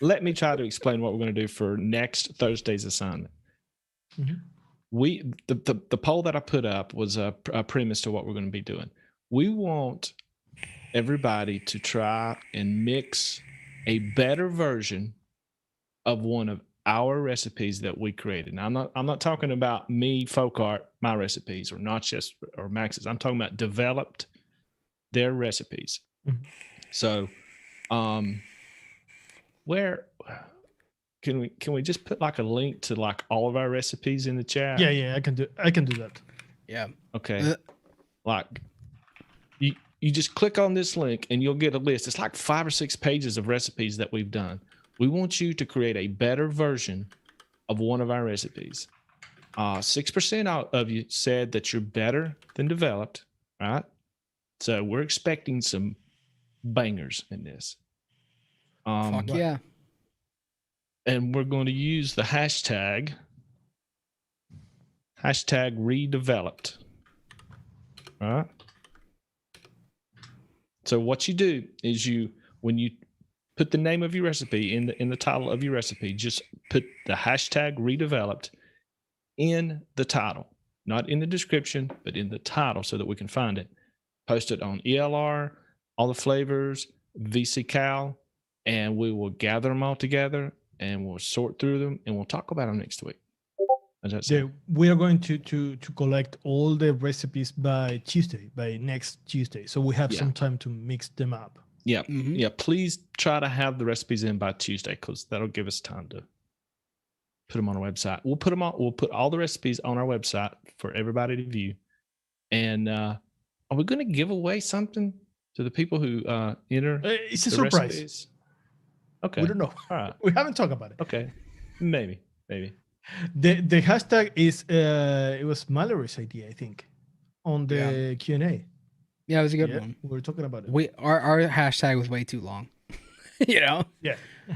Let me try to explain what we're going to do for next Thursday's assignment. Mm-hmm. The poll that I put up was a premise to what we're going to be doing. We want everybody to try and mix a better version of one of our recipes that we created. Now, I'm not talking about me, folk art, my recipes, or not just or Max's. I'm talking about developed their recipes. Mm-hmm. So, where can we just put like a link to like all of our recipes in the chat? Yeah, I can do that. Yeah. Okay. Like you just click on this link and you'll get a list. It's like 5 or 6 pages of recipes that we've done. We want you to create a better version of one of our recipes. 6% of you said that you're better than developed, right? So we're expecting some bangers in this. Fuck yeah. And we're going to use the hashtag redeveloped. All right. So what you do is when you put the name of your recipe in the title of your recipe, just put the hashtag redeveloped in the title, not in the description, but in the title so that we can find it. Post it on ELR, all the flavors, VCCal, and we will gather them all together and we'll sort through them and we'll talk about them next week. Yeah, we are going to collect all the recipes by next Tuesday. So we have some time to mix them up. Yeah. Mm-hmm. Yeah. Please try to have the recipes in by Tuesday because that'll give us time to put them on our website. We'll put all the recipes on our website for everybody to view. And are we going to give away something to the people who enter? It's a surprise. Recipes? Okay. We don't know. All right. We haven't talked about it. Okay. Maybe. The hashtag is it was Mallory's idea, I think, on the Q&A. Yeah, it was a good one. We were talking about it. Our hashtag was way too long. Yeah.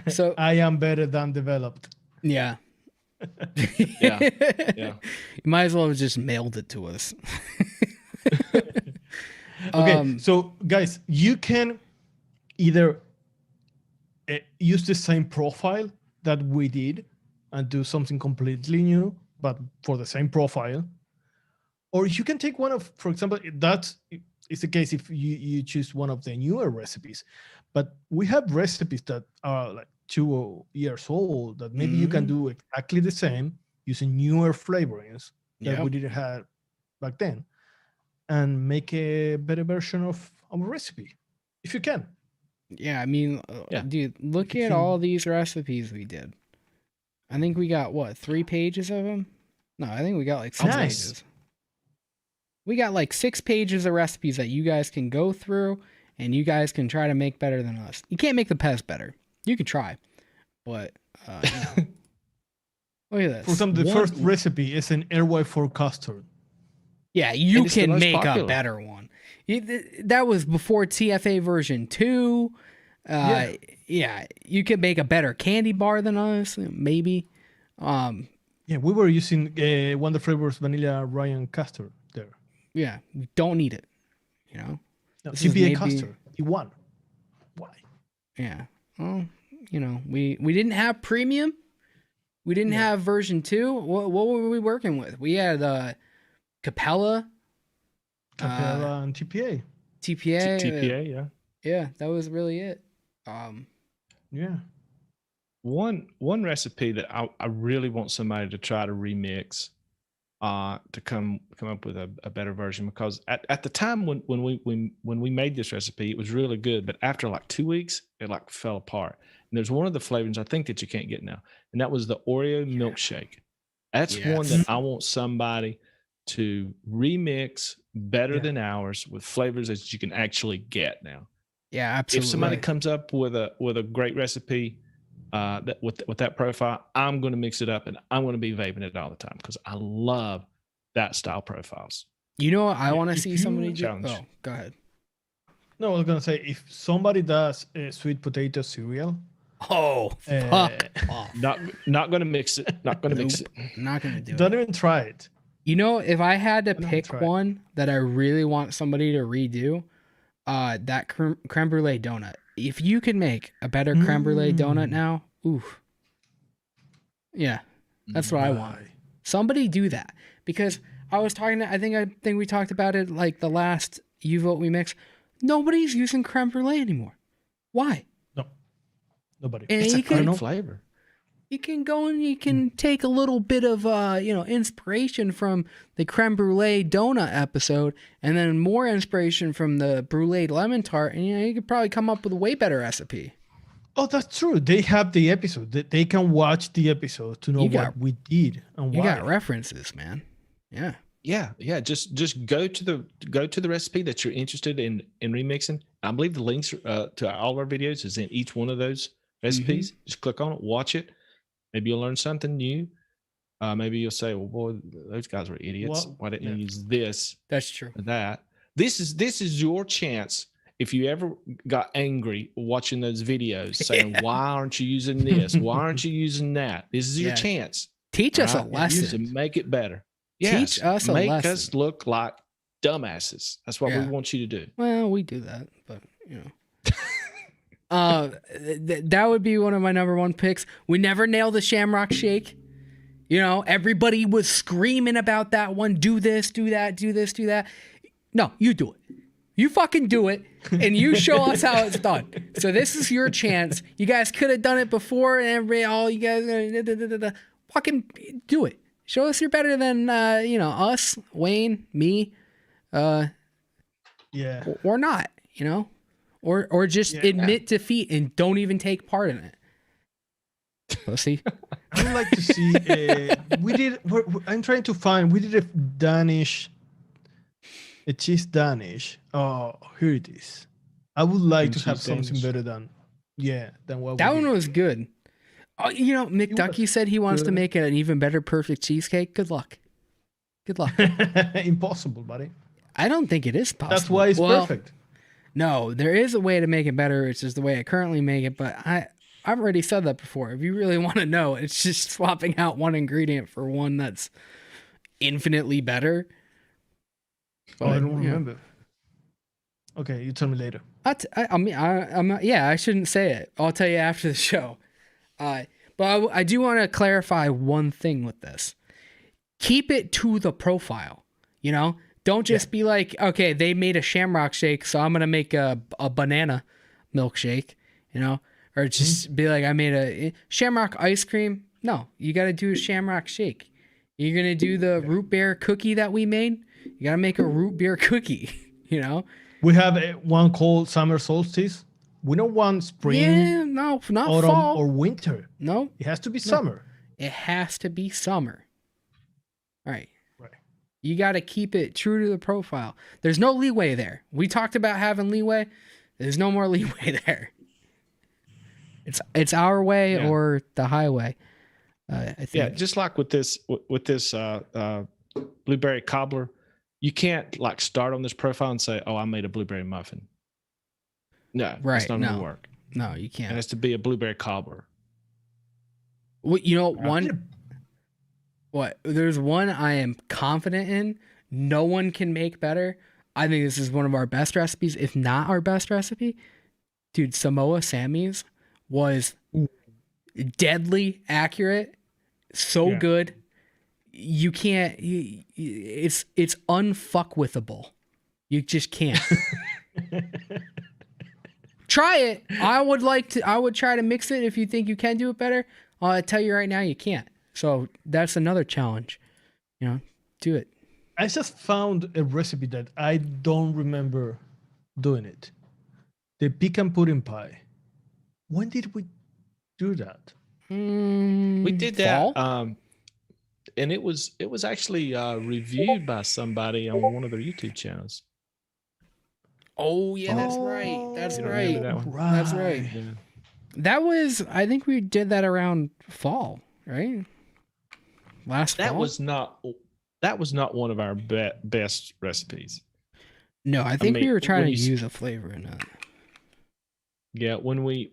So I am better than developed. Yeah. Yeah. You might as well have just mailed it to us. Okay, so guys, you can either use the same profile that we did and do something completely new, but for the same profile. Or you can take one of, for example, that is the case if you choose one of the newer recipes. But we have recipes that are like 2 years old, that maybe you can do exactly the same using newer flavorings that we didn't have back then, and make a better version of our recipe if you can. Yeah, I mean, dude, look at all these recipes we did. I think we got, what, 3 pages of them? No, I think we got like 6 pages. We got like 6 pages of recipes that you guys can go through, and you guys can try to make better than us. You can't make the Pez better. You can try, but look at this. For example, the first recipe is an air-white custard. Yeah, you can make a better one. That was before TFA version 2. Yeah, you could make a better candy bar than us, maybe. Yeah, we were using Wonder Flavors Vanilla Ryan custard there. Yeah, we don't need it. You know? No, CPA custard. You won. Why? Yeah. Well, you know, we didn't have premium. We didn't have version 2. What were we working with? We had Capella. And TPA. TPA, yeah. Yeah, that was really it. Yeah. One recipe that I really want somebody to try to remix to come up with a better version, because at the time when we made this recipe, it was really good, but after like 2 weeks, it like fell apart. And there's one of the flavors I think that you can't get now, and that was the Oreo milkshake. That's one that I want somebody to remix better than ours with flavors that you can actually get now. Yeah, absolutely. If somebody comes up with a great recipe that with that profile, I'm going to mix it up and I'm going to be vaping it all the time because I love that style profiles. You know what I want to see somebody do? Challenge. Oh, go ahead. No, I was going to say, if somebody does a sweet potato cereal. Oh, fuck off. Not going to mix it. Not going to mix it. Not going to do it. Don't even try it. You know, if I had to pick one that I really want somebody to redo, that creme brulee donut. If you could make a better creme brulee donut now, oof. Yeah, that's what I want. Somebody do that, because I was talking to, I think we talked about it like the last You Vote We Mix. Nobody's using creme brulee anymore. Why? No, nobody. And it's a great flavor. You can go and you can take a little bit of inspiration from the creme brulee donut episode, and then more inspiration from the brulee lemon tart, and you could probably come up with a way better recipe. Oh, that's true. They have the episode. They can watch the episode to know what we did and why. You got references, man. Yeah. Yeah. Just go to the recipe that you're interested in remixing. I believe the links to all of our videos is in each one of those recipes. Just click on it, watch it. Maybe you'll learn something new. Maybe you'll say, "Well, boy, those guys were idiots. Why didn't they use this?" That's true. That this is your chance. If you ever got angry watching those videos, saying, "Why aren't you using this? Why aren't you using that?" This is your chance. Teach us a lesson to make it better. Teach us a lesson. Make us look like dumbasses. That's what we want you to do. Well, we do that, but you know. That would be one of my number 1 picks. We never nailed the Shamrock Shake. You know, everybody was screaming about that one. Do this, do that, do this, do that. No, you do it. You fucking do it, and you show us how it's done. So this is your chance. You guys could have done it before, and everybody, all you guys, fucking do it. Show us you're better than us, Wayne, me, or not. You know. Or just admit defeat and don't even take part in it. Pussy. I would like to see. I'm trying to find. We did a cheese Danish. Oh, here it is. I would like to have something better than what that one was good. Oh, McDucky said he wants to make an even better perfect cheesecake. Good luck. Impossible, buddy. I don't think it is possible. That's why it's perfect. No, there is a way to make it better. It's just the way I currently make it. But I've already said that before. If you really want to know, it's just swapping out one ingredient for one that's infinitely better. But, I don't remember. Okay, you tell me later. I shouldn't say it. I'll tell you after the show. But I do want to clarify one thing with this. Keep it to the profile, Don't just be like, okay, they made a Shamrock Shake, so I'm going to make a banana milkshake, or just be like, I made a shamrock ice cream. No, you got to do a shamrock shake. You're going to do the root beer cookie that we made. You got to make a root beer cookie, you know? We have one called summer solstice. We don't want spring, no, not autumn, fall. or winter. No. It has to be summer. It has to be summer. Right. Right. You got to keep it true to the profile. There's no leeway there. We talked about having leeway. There's no more leeway there. It's our way or the highway. I think. Yeah, just like with this blueberry cobbler, you can't like start on this profile and say, "Oh, I made a blueberry muffin." No, right? It's not going to work. No, you can't. It has to be a blueberry cobbler. Well, you know, there's one I am confident in. No one can make better. I think this is one of our best recipes, if not our best recipe. Dude, Samoa Sammy's was deadly accurate. So good. You can't, it's unfuckwithable. You just can't. Try it. I would try to mix it if you think you can do it better. I'll tell you right now, you can't. So that's another challenge. You know, do it. I just found a recipe that I don't remember doing it. The pecan pudding pie. When did we do that? We did that. Fall? And it was actually reviewed by somebody on one of their YouTube channels. Oh yeah, that's right. That's right. That one? That's right. Yeah. That was, I think we did that around fall, right? Last fall. That was not one of our best recipes. No, I think we were trying to use a flavor in it. Yeah, when we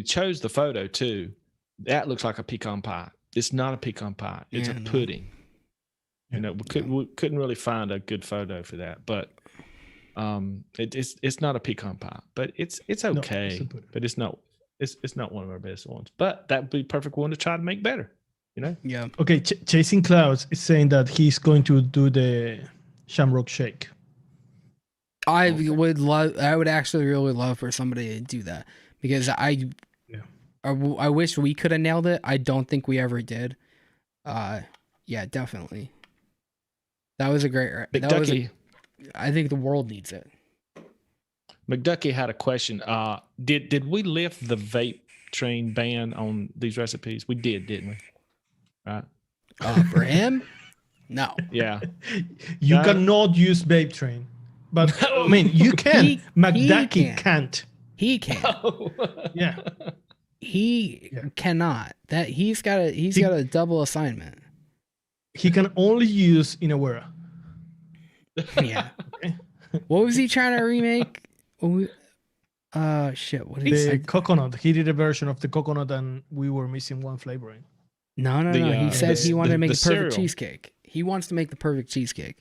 chose the photo too, that looks like a pecan pie. It's not a pecan pie. It's a pudding. You know, we couldn't really find a good photo for that, but it's not a pecan pie. But it's okay. No, but it's not one of our best ones. But that would be a perfect one to try to make better. You know? Yeah. Okay, Chasing Clouds is saying that he's going to do the Shamrock Shake. I would actually really love for somebody to do that, because I wish we could have nailed it. I don't think we ever did. Yeah, definitely. That was a great. I think the world needs it. McDucky had a question. Did we lift the vape train ban on these recipes? We did, didn't we? Right. For him? No. Yeah. You cannot use vape train, but I mean you can. McDucky can't. He can. Oh. Yeah. He cannot. That he's got a double assignment. He can only use Inawera. Yeah. What was he trying to remake? Shit. What is the coconut? He did a version of the coconut, and we were missing one flavoring. No. He said he wanted to make the perfect cheesecake. He wants to make the perfect cheesecake.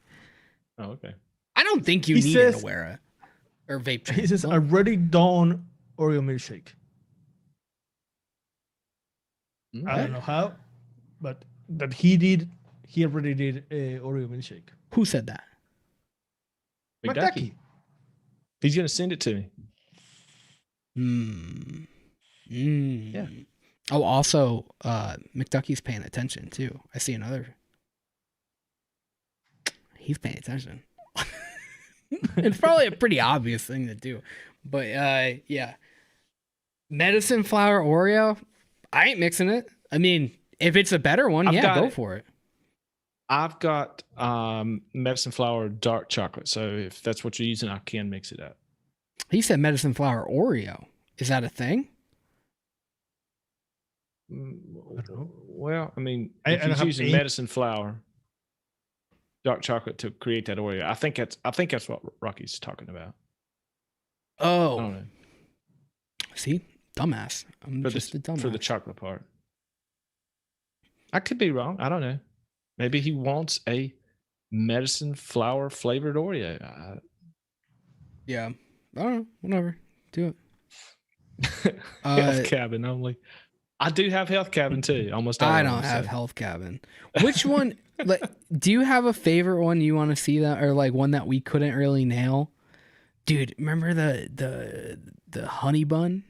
Oh, okay. I don't think you need an Awera or vape train. He says already done Oreo milkshake. I don't know how, but that he already did a Oreo milkshake. Who said that? McDucky. He's gonna send it to me. Yeah. Oh, also, McDucky's paying attention too. I see another. He's paying attention. It's probably a pretty obvious thing to do, but yeah. Medicine flower Oreo. I ain't mixing it. I mean, if it's a better one, go for it. I've got medicine flower dark chocolate, so if that's what you're using, I can mix it up. He said medicine flower Oreo. Is that a thing? Well, I mean, if he's using medicine flower dark chocolate to create that Oreo, I think that's what Rocky's talking about. Oh, I don't know. See, dumbass. I'm just a dumbass for the chocolate part. I could be wrong. I don't know. Maybe he wants a medicine flower flavored Oreo. Yeah. I don't know. Whatever. Do it. Health cabin only. I do have health cabin too. Almost all I don't have health cabin. Which one? Do you have a favorite one you want to see that, or like one that we couldn't really nail? Dude, remember the honey bun?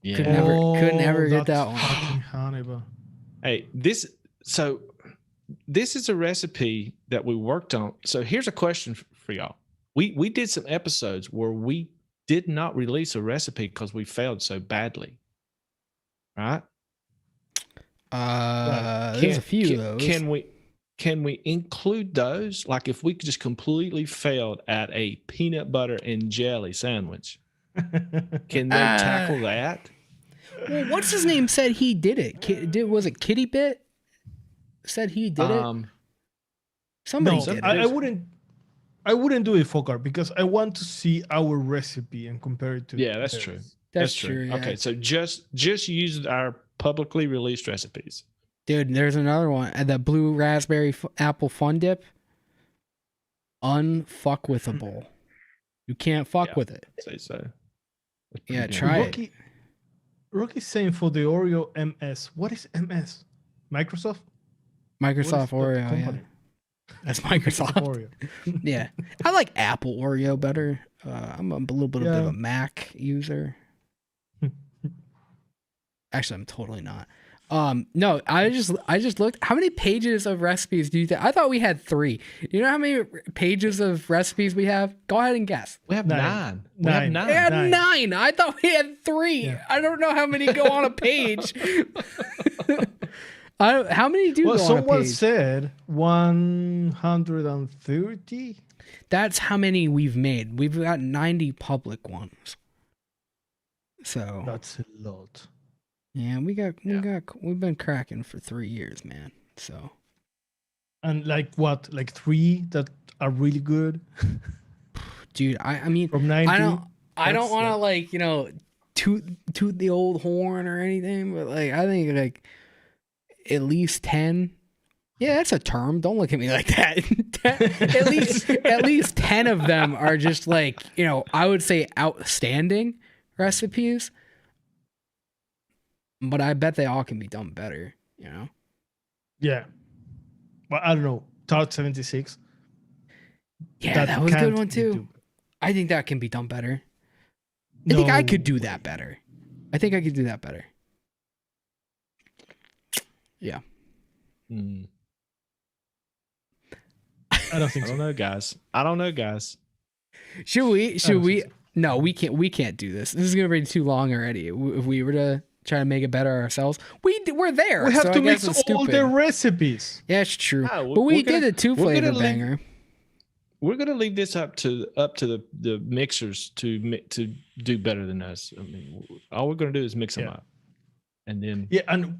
Yeah. Couldn't ever get that's that one. fucking honey bun. Hey, this is a recipe that we worked on. So here's a question for y'all. We did some episodes where we did not release a recipe because we failed so badly. Right? There's a few of those. Can we include those? Like if we just completely failed at a peanut butter and jelly sandwich, can they tackle that? Well, what's his name said he did it? Was it Kitty Bit? Said he did it. Somebody did it. I wouldn't do it, Fokar, because I want to see our recipe and compare it to. Yeah, that's true. That's true. Yeah. Okay, so just use our publicly released recipes. Dude, there's another one. The blue raspberry apple fun dip. Unfuckwithable. You can't fuck with it. Say so. Yeah, try it. Rocky's saying for the Oreo MS. What is MS? Microsoft? Microsoft Oreo, yeah. That's Microsoft. Oreo. Yeah. I like Apple Oreo better. I'm a little bit of a Mac user. Actually, I'm totally not. No, I just looked. How many pages of recipes do you think? I thought we had 3. You know how many pages of recipes we have? Go ahead and guess. We have 9. We have 9. I thought we had 3. Yeah. I don't know how many go on a page. How many do go on a page? Someone said 130. That's how many we've made. We've got 90 public ones. So that's a lot. Yeah, we've been cracking for 3 years, man. So, and like 3 that are really good, dude. I mean, from 90. I don't want to toot the old horn or anything, but I think at least 10. Yeah, that's a term. Don't look at me like that. at least 10 of them are just I would say outstanding recipes. But I bet they all can be done better, Yeah. But I don't know. Tart 76. Yeah, that was a good one too. I think that can be done better. I think I could do that better. Yeah. I don't think so. I don't know, guys. Should we? No, we can't. We can't do this. This is gonna be too long already. If we were to try to make it better ourselves, we're there. We have to mix all the recipes. Yeah, it's true. But we did a 2-flavor banger. We're gonna leave this up to the mixers to do better than us. I mean, all we're gonna do is mix them up, and then and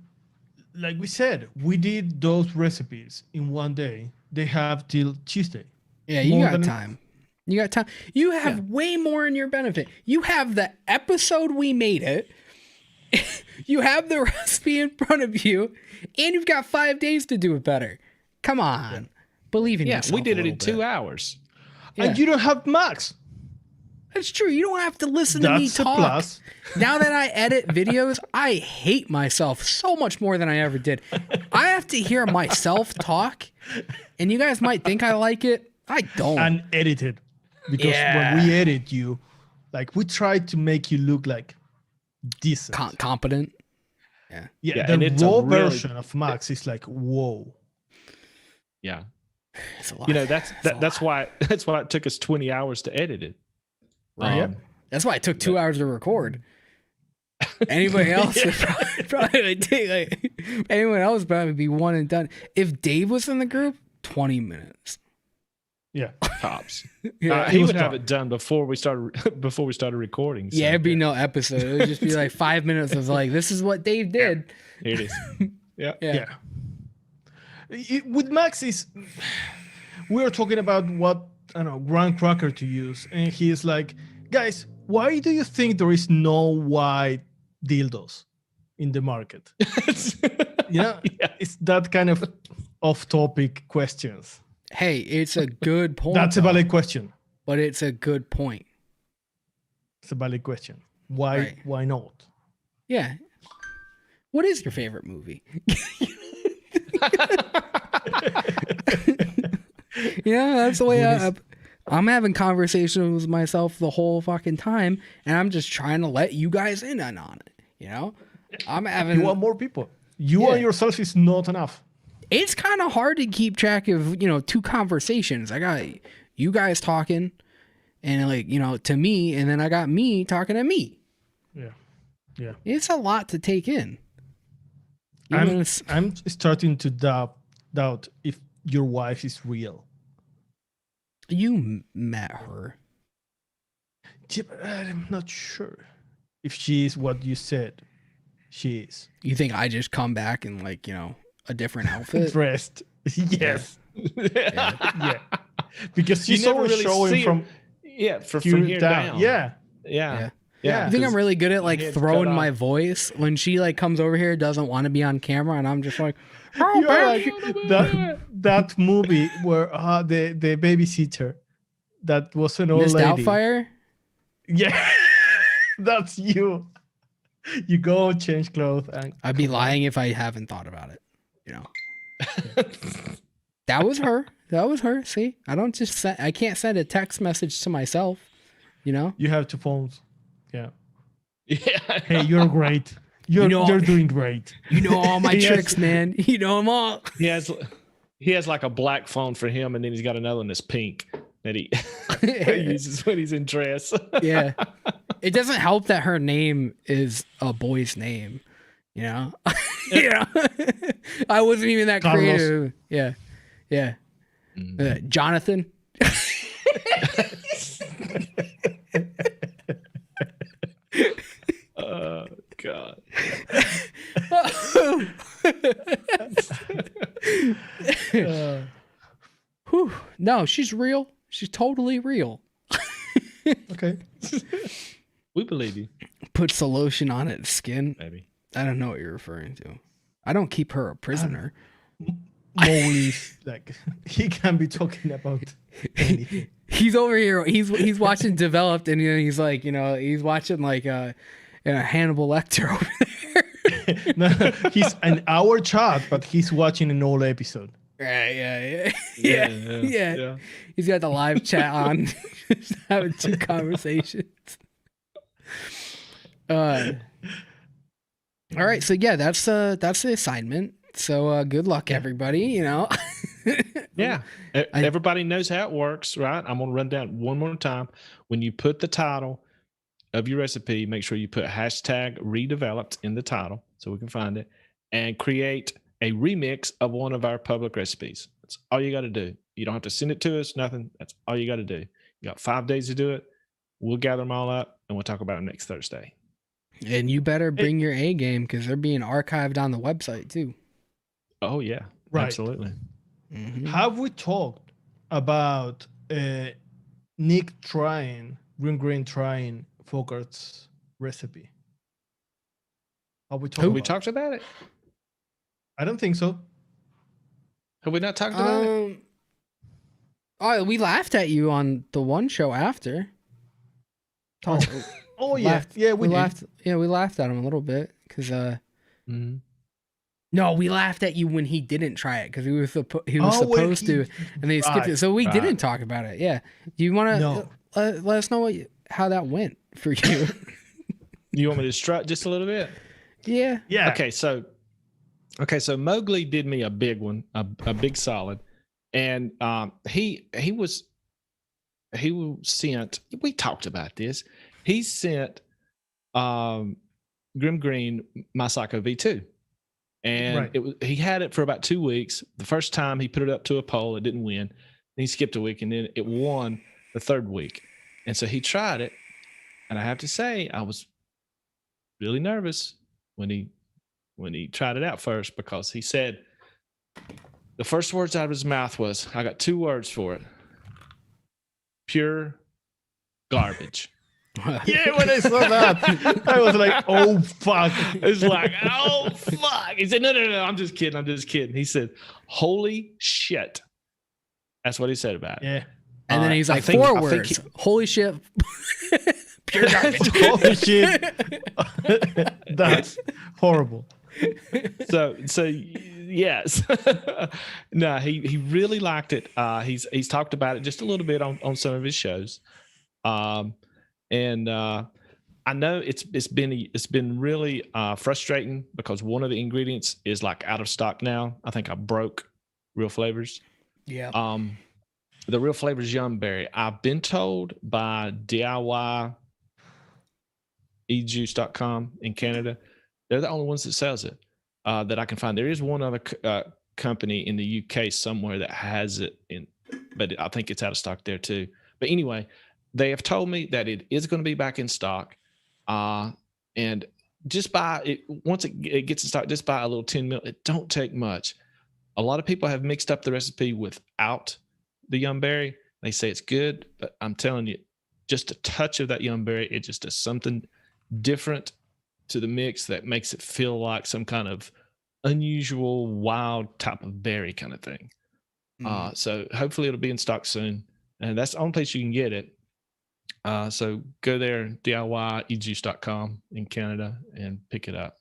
like we said, we did those recipes in one day. They have till Tuesday. Yeah, you got time. You got time. You have way more in your benefit. You have the episode we made it. You have the recipe in front of you, and you've got 5 days to do it better. Come on. Believe in yourself. We did it in 2 hours. Yeah. And you don't have Max. That's true. You don't have to listen to me talk. Plus. Now that I edit videos, I hate myself so much more than I ever did. I have to hear myself talk, and you guys might think I like it. I don't. Unedited. Because when we edit you, we try to make you look like decent. Competent. Yeah. The raw version of Max is whoa. Yeah. It's a lot. That's why it took us 20 hours to edit it. That's why it took 2 hours to record. Anybody else would probably take anyone else would probably be one and done. If Dave was in the group, 20 minutes. Yeah, tops. He would have it done before we started recording. So. Yeah, it'd be no episode. It would just be 5 minutes of this is what Dave did. Here it is. Yeah. With Max we were talking about what graham cracker to use, and he's like, guys, why do you think there is no white dildos in the market? It's that kind of off-topic questions. Hey, it's a good point. That's a valid question. But it's a good point. It's a valid question. Why not? Yeah. What is your favorite movie? That's the way I'm having conversations with myself the whole fucking time, and I'm just trying to let you guys in on it. You know, I'm having. You want more people. You and yourself is not enough. It's kind of hard to keep track of, two conversations. I got you guys talking, and to me, and then I got me talking to me. Yeah. It's a lot to take in. I'm starting to doubt if your wife is real. You met her. Yeah, but I'm not sure if she is what you said she is. You think I just come back in a different outfit? Dressed. Yes. Yeah. Because she's You never always really showing see from from here down. Yeah. I think I'm really good at throwing my voice when she comes over here, doesn't want to be on camera, and I'm just like, oh, You're that movie where the babysitter that was an old Missed lady. Doubtfire? Yeah, that's you. You go change clothes and I'd be lying if I haven't thought about it. That was her. That was her. See, I don't just I can't send a text message to myself. You have two phones. Yeah. Yeah. Hey, you're great. You're doing great. You know all my tricks, man. You know them all. He has like a black phone for him, and then he's got another one that's pink that he uses when he's in dress. Yeah. It doesn't help that her name is a boy's name, Yeah. I wasn't even that Carlos. creative. Yeah. Yeah. Jonathan. Oh, God. Whew. No, she's real. She's totally real. Okay. We believe you. Puts the lotion on its skin. Maybe. I don't know what you're referring to. I don't keep her a prisoner. Maurice, he can be talking about anything. He's over here. He's watching Developed, and he's like, he's watching Hannibal Lecter over there. No, he's an hour chat, but he's watching an old episode. Right, yeah. He's got the live chat on, just having two conversations. All right, so yeah, that's the assignment. So good luck, everybody. Yeah, everybody knows how it works, right? I'm gonna run down one more time. When you put the title of your recipe, make sure you put #redeveloped in the title so we can find it, and create a remix of one of our public recipes. That's all you got to do. You don't have to send it to us, nothing. That's all you got to do. You got 5 days to do it. We'll gather them all up, and we'll talk about it next Thursday. And you better bring your A game, because they're being archived on the website too. Oh yeah, right. Absolutely. Mm-hmm. Have we talked about Nick trying Fogart's recipe? Have we talked about it? I don't think so. Have we not talked about it? Oh, we laughed at you on the one show after. Oh yeah, we laughed. Yeah, we laughed at him a little bit because no, we laughed at you when he didn't try it because he was supposed to, and they skipped it. So we didn't talk about it. Yeah, do you want to let us know how that went for you? You want me to strut just a little bit? Yeah. Okay, so Mowgli did me a big one, a big solid, and he sent. We talked about this. He sent Grim Green My Psycho V2, and he had it for about 2 weeks. The first time he put it up to a poll, it didn't win. Then he skipped a week, and then it won the third week. And so he tried it, and I have to say, I was really nervous when he tried it out first, because he said the first words out of his mouth was, I got 2 words for it: pure garbage. Yeah, when I saw that, I was like, oh fuck. It's like, oh fuck. He said, no, I'm just kidding. He said, holy shit. That's what he said about it. Yeah. And then he's like, 4 words. Holy shit. Pure garbage. Holy shit. That's horrible. So Yes. No, he really liked it. He's talked about it just a little bit on some of his shows. And I know it's been really frustrating because one of the ingredients is like out of stock now. I think I broke Real Flavors. Yeah. The Real Flavors Yum Berry. I've been told by DIY ejuice.com in Canada, they're the only ones that sells it that I can find. There is one other company in the UK somewhere that has it but I think it's out of stock there too. But anyway, they have told me that it is going to be back in stock. And just buy it once it gets in stock, just buy a little 10 ml. It don't take much. A lot of people have mixed up the recipe without the Yum Berry. They say it's good, but I'm telling you, just a touch of that Yum Berry, it just does something different to the mix that makes it feel like some kind of unusual, wild type of berry kind of thing. So hopefully it'll be in stock soon, and that's the only place you can get it. So go there, DIY-ejuice.com in Canada, and pick it up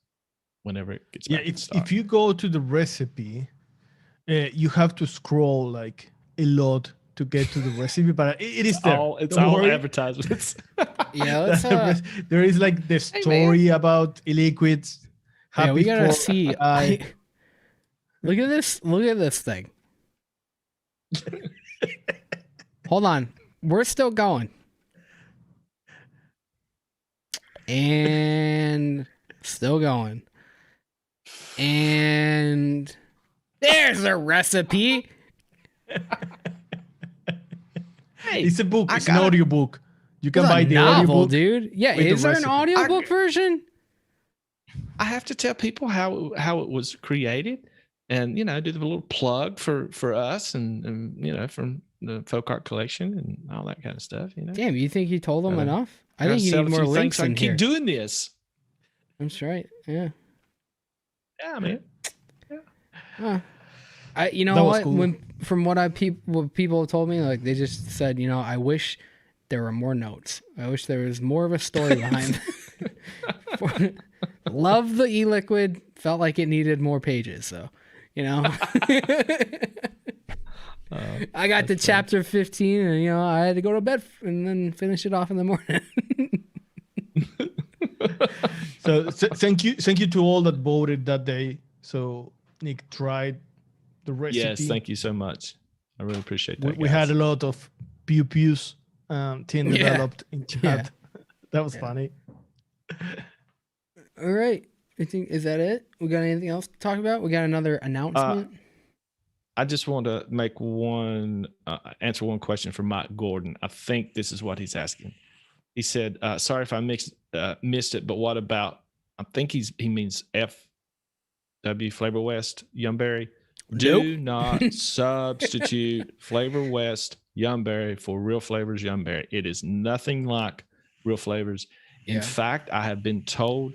whenever it gets back in stock. If you go to the recipe, you have to scroll like a lot to get to the recipe, but it is there. It's all advertisements. Yeah, there is like the story about Eliquid. Yeah, we gotta see. Look at this. Look at this thing. Hold on, we're still going. And still going. And there's a recipe. Hey, it's a book. It's an audio book. You can buy the novel, audiobook, dude. Yeah, is there an audiobook version? I have to tell people how it was created, and do the little plug for us, and from the folk art collection and all that kind of stuff. Damn, you think you told them enough? I think you need more links in here. Keep doing this. That's right. Yeah. Yeah, man. Yeah. You know what? Cool. From what people have told me, like they just said, I wish there were more notes. I wish there was more of a story behind. Love the Eliquid. Felt like it needed more pages. So, I got to chapter 15, and I had to go to bed and then finish it off in the morning. So thank you to all that voted that day. So Nick tried the recipe. Yes, thank you so much. I really appreciate that. We had a lot of pew-pews team developed in chat. Yeah. That was funny. All right. Is that it? We got anything else to talk about? We got another announcement. I just want to make answer one question from Mike Gordon. I think this is what he's asking. He said, sorry if I missed it, but what about, I think he means FW Flavor West Yum Berry. Do not substitute Flavor West Yum Berry for Real Flavors Yum Berry. It is nothing like Real Flavors. In fact, I have been told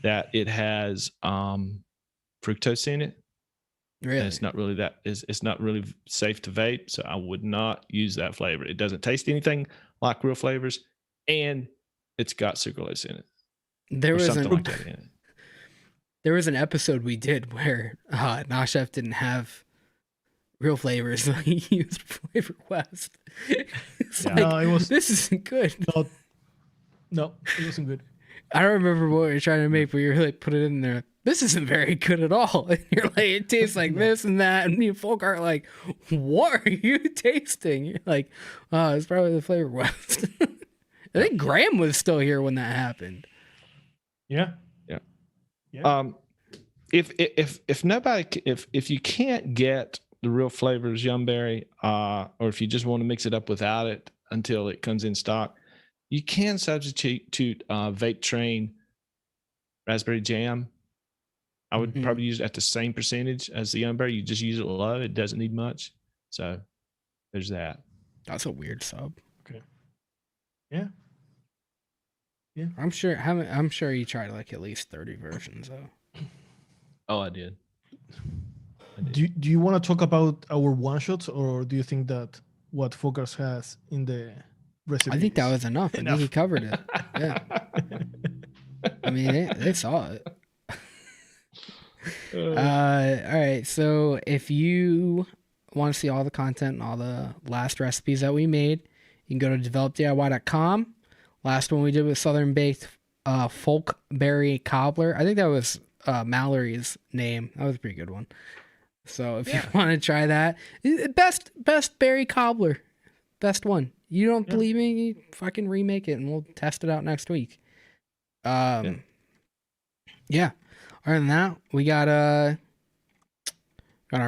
that it has fructose in it. Really? And it's not really it's not really safe to vape, so I would not use that flavor. It doesn't taste anything like Real Flavors, and it's got sucralose in it. There was an episode we did where Nashef didn't have Real Flavors, so he used Flavor West. This isn't good. No, it wasn't good. I don't remember what you're trying to make, but you're like, put it in there. This isn't very good at all. And you're like, it tastes like this and that. And me and Folk are like, what are you tasting? You're like, oh, it's probably the Flavor West. I think Graham was still here when that happened. Yeah. If you can't get the Real Flavors Yum Berry, or if you just want to mix it up without it until it comes in stock, you can substitute Vape Train Raspberry Jam. I would probably use it at the same percentage as the Yum Berry. You just use it low. It doesn't need much. So there's that. That's a weird sub. Okay. Yeah. I'm sure you tried like at least 30 versions though. Oh, I did. Do you want to talk about our one shots, or do you think that what Focus has in the recipe? I think that was enough. I think he covered it. Yeah. I mean, they saw it. All right. So if you want to see all the content and all the last recipes that we made, you can go to developdiy.com. Last one we did was Southern Baked Folkberry Cobbler. I think that was Mallory's name. That was a pretty good one. So if you want to try that, best berry cobbler, best one. You don't believe me? You fucking remake it and we'll test it out next week. Yeah. Other than that, we got our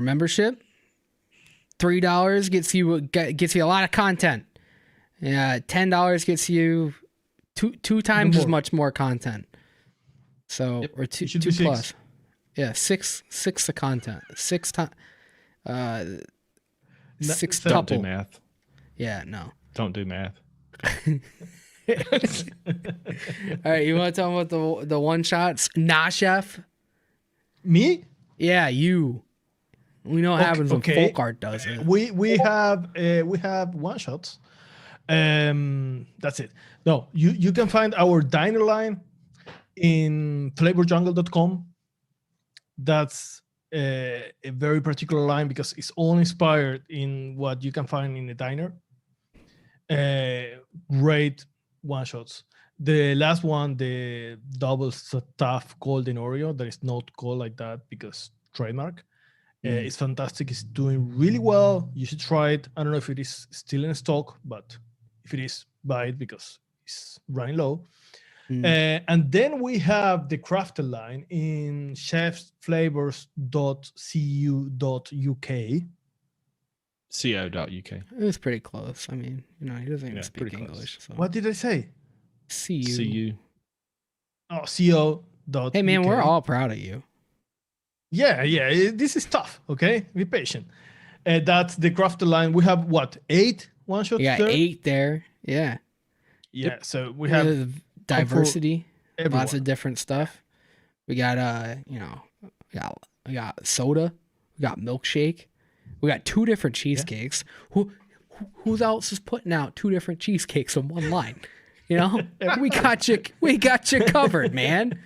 membership. $3 gets you a lot of content. Yeah, $10 gets you two times as much more content. So or two plus. 6. Yeah, six of content. 6 times. 6 Don't tuple. do math. Yeah, no. Don't do math. All right, you want to tell them about the one shots? Nah, chef. Me? Yeah, you. We know what happens when folk art does it. We have one shots. That's it. No, you can find our diner line in flavorjungle.com. That's a very particular line because it's all inspired in what you can find in the diner. Great one shots. The last one, the double stuffed golden Oreo, that is not called like that because trademark. It's fantastic. It's doing really well. You should try it. I don't know if it is still in stock, but if it is, buy it because it's running low. And then we have the crafted line in chefsflavors.cu.uk. Co.uk. It was pretty close. I mean, he doesn't even speak English. So. What did I say? CU. Oh, co. Hey, man, we're all proud of you. Yeah. This is tough. Okay, be patient. That's the crafted line. We have what, 8 one shots? Yeah, 8 there. Yeah. Yeah. So we have diversity, lots of different stuff. We got we got soda, we got milkshake, we got 2 different cheesecakes. Who else is putting out 2 different cheesecakes in one line? We got you covered, man.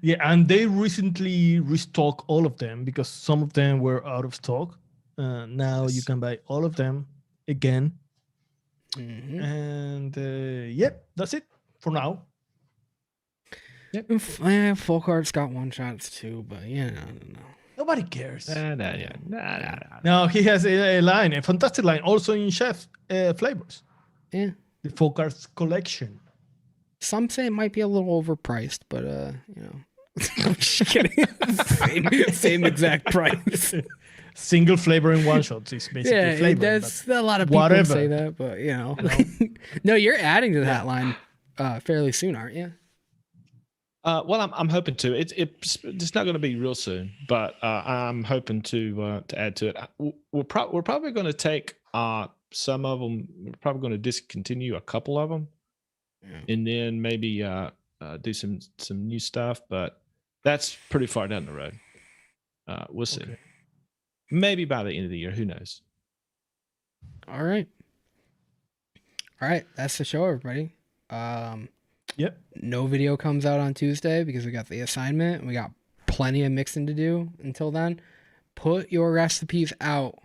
Yeah, and they recently restocked all of them because some of them were out of stock. Now you can buy all of them again. And that's it for now. Yep. Folk art's got one shots too, but no. Nobody cares. Nah. No, he has a line, a fantastic line, also in chef flavors. Yeah. The folk arts collection. Some say it might be a little overpriced, but I'm just kidding. same exact price. Single flavor in one shots is basically flavor. That's a lot of people say that, but No, you're adding to that line fairly soon, aren't you? Well, I'm hoping to. It's not going to be real soon, but I'm hoping to add to it. We're probably going to take some of them. We're probably going to discontinue a couple of them, and then maybe do some new stuff. But that's pretty far down the road. We'll see. Okay. Maybe by the end of the year. Who knows? All right. That's the show, everybody. Yep. No video comes out on Tuesday because we got the assignment and we got plenty of mixing to do until then. Put your recipes out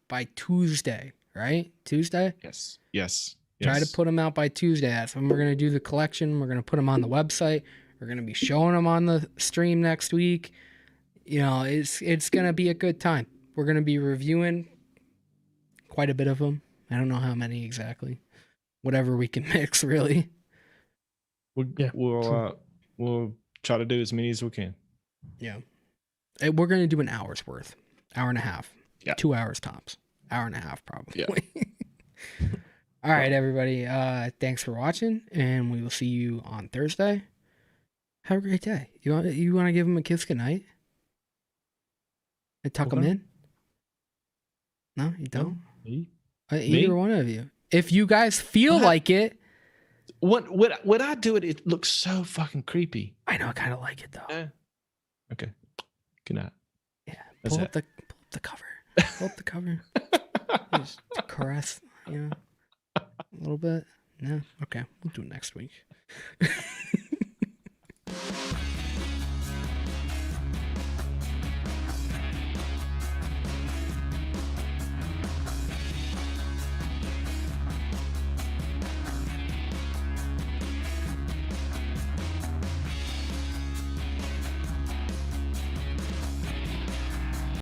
by Tuesday, right? Tuesday? Yes. Try to put them out by Tuesday. That's when we're going to do the collection. We're going to put them on the website. We're going to be showing them on the stream next week. It's going to be a good time. We're going to be reviewing quite a bit of them. I don't know how many exactly. Whatever we can mix, really. We'll try to do as many as we can. Yeah. We're going to do an hour's worth. Hour and a half. Yeah. 2 hours tops. Hour and a half, probably. Yeah. All right, everybody. Thanks for watching, and we will see you on Thursday. Have a great day. You want to give them a kiss goodnight? And tuck them in? No, you don't? Either one of you. If you guys feel like it. When I do it, it looks so fucking creepy. I know, I kind of like it, though. Yeah. Okay. Good night. Yeah. Pull up the cover. Pull up the cover. Just caress, a little bit. Yeah. Okay. We'll do it next week.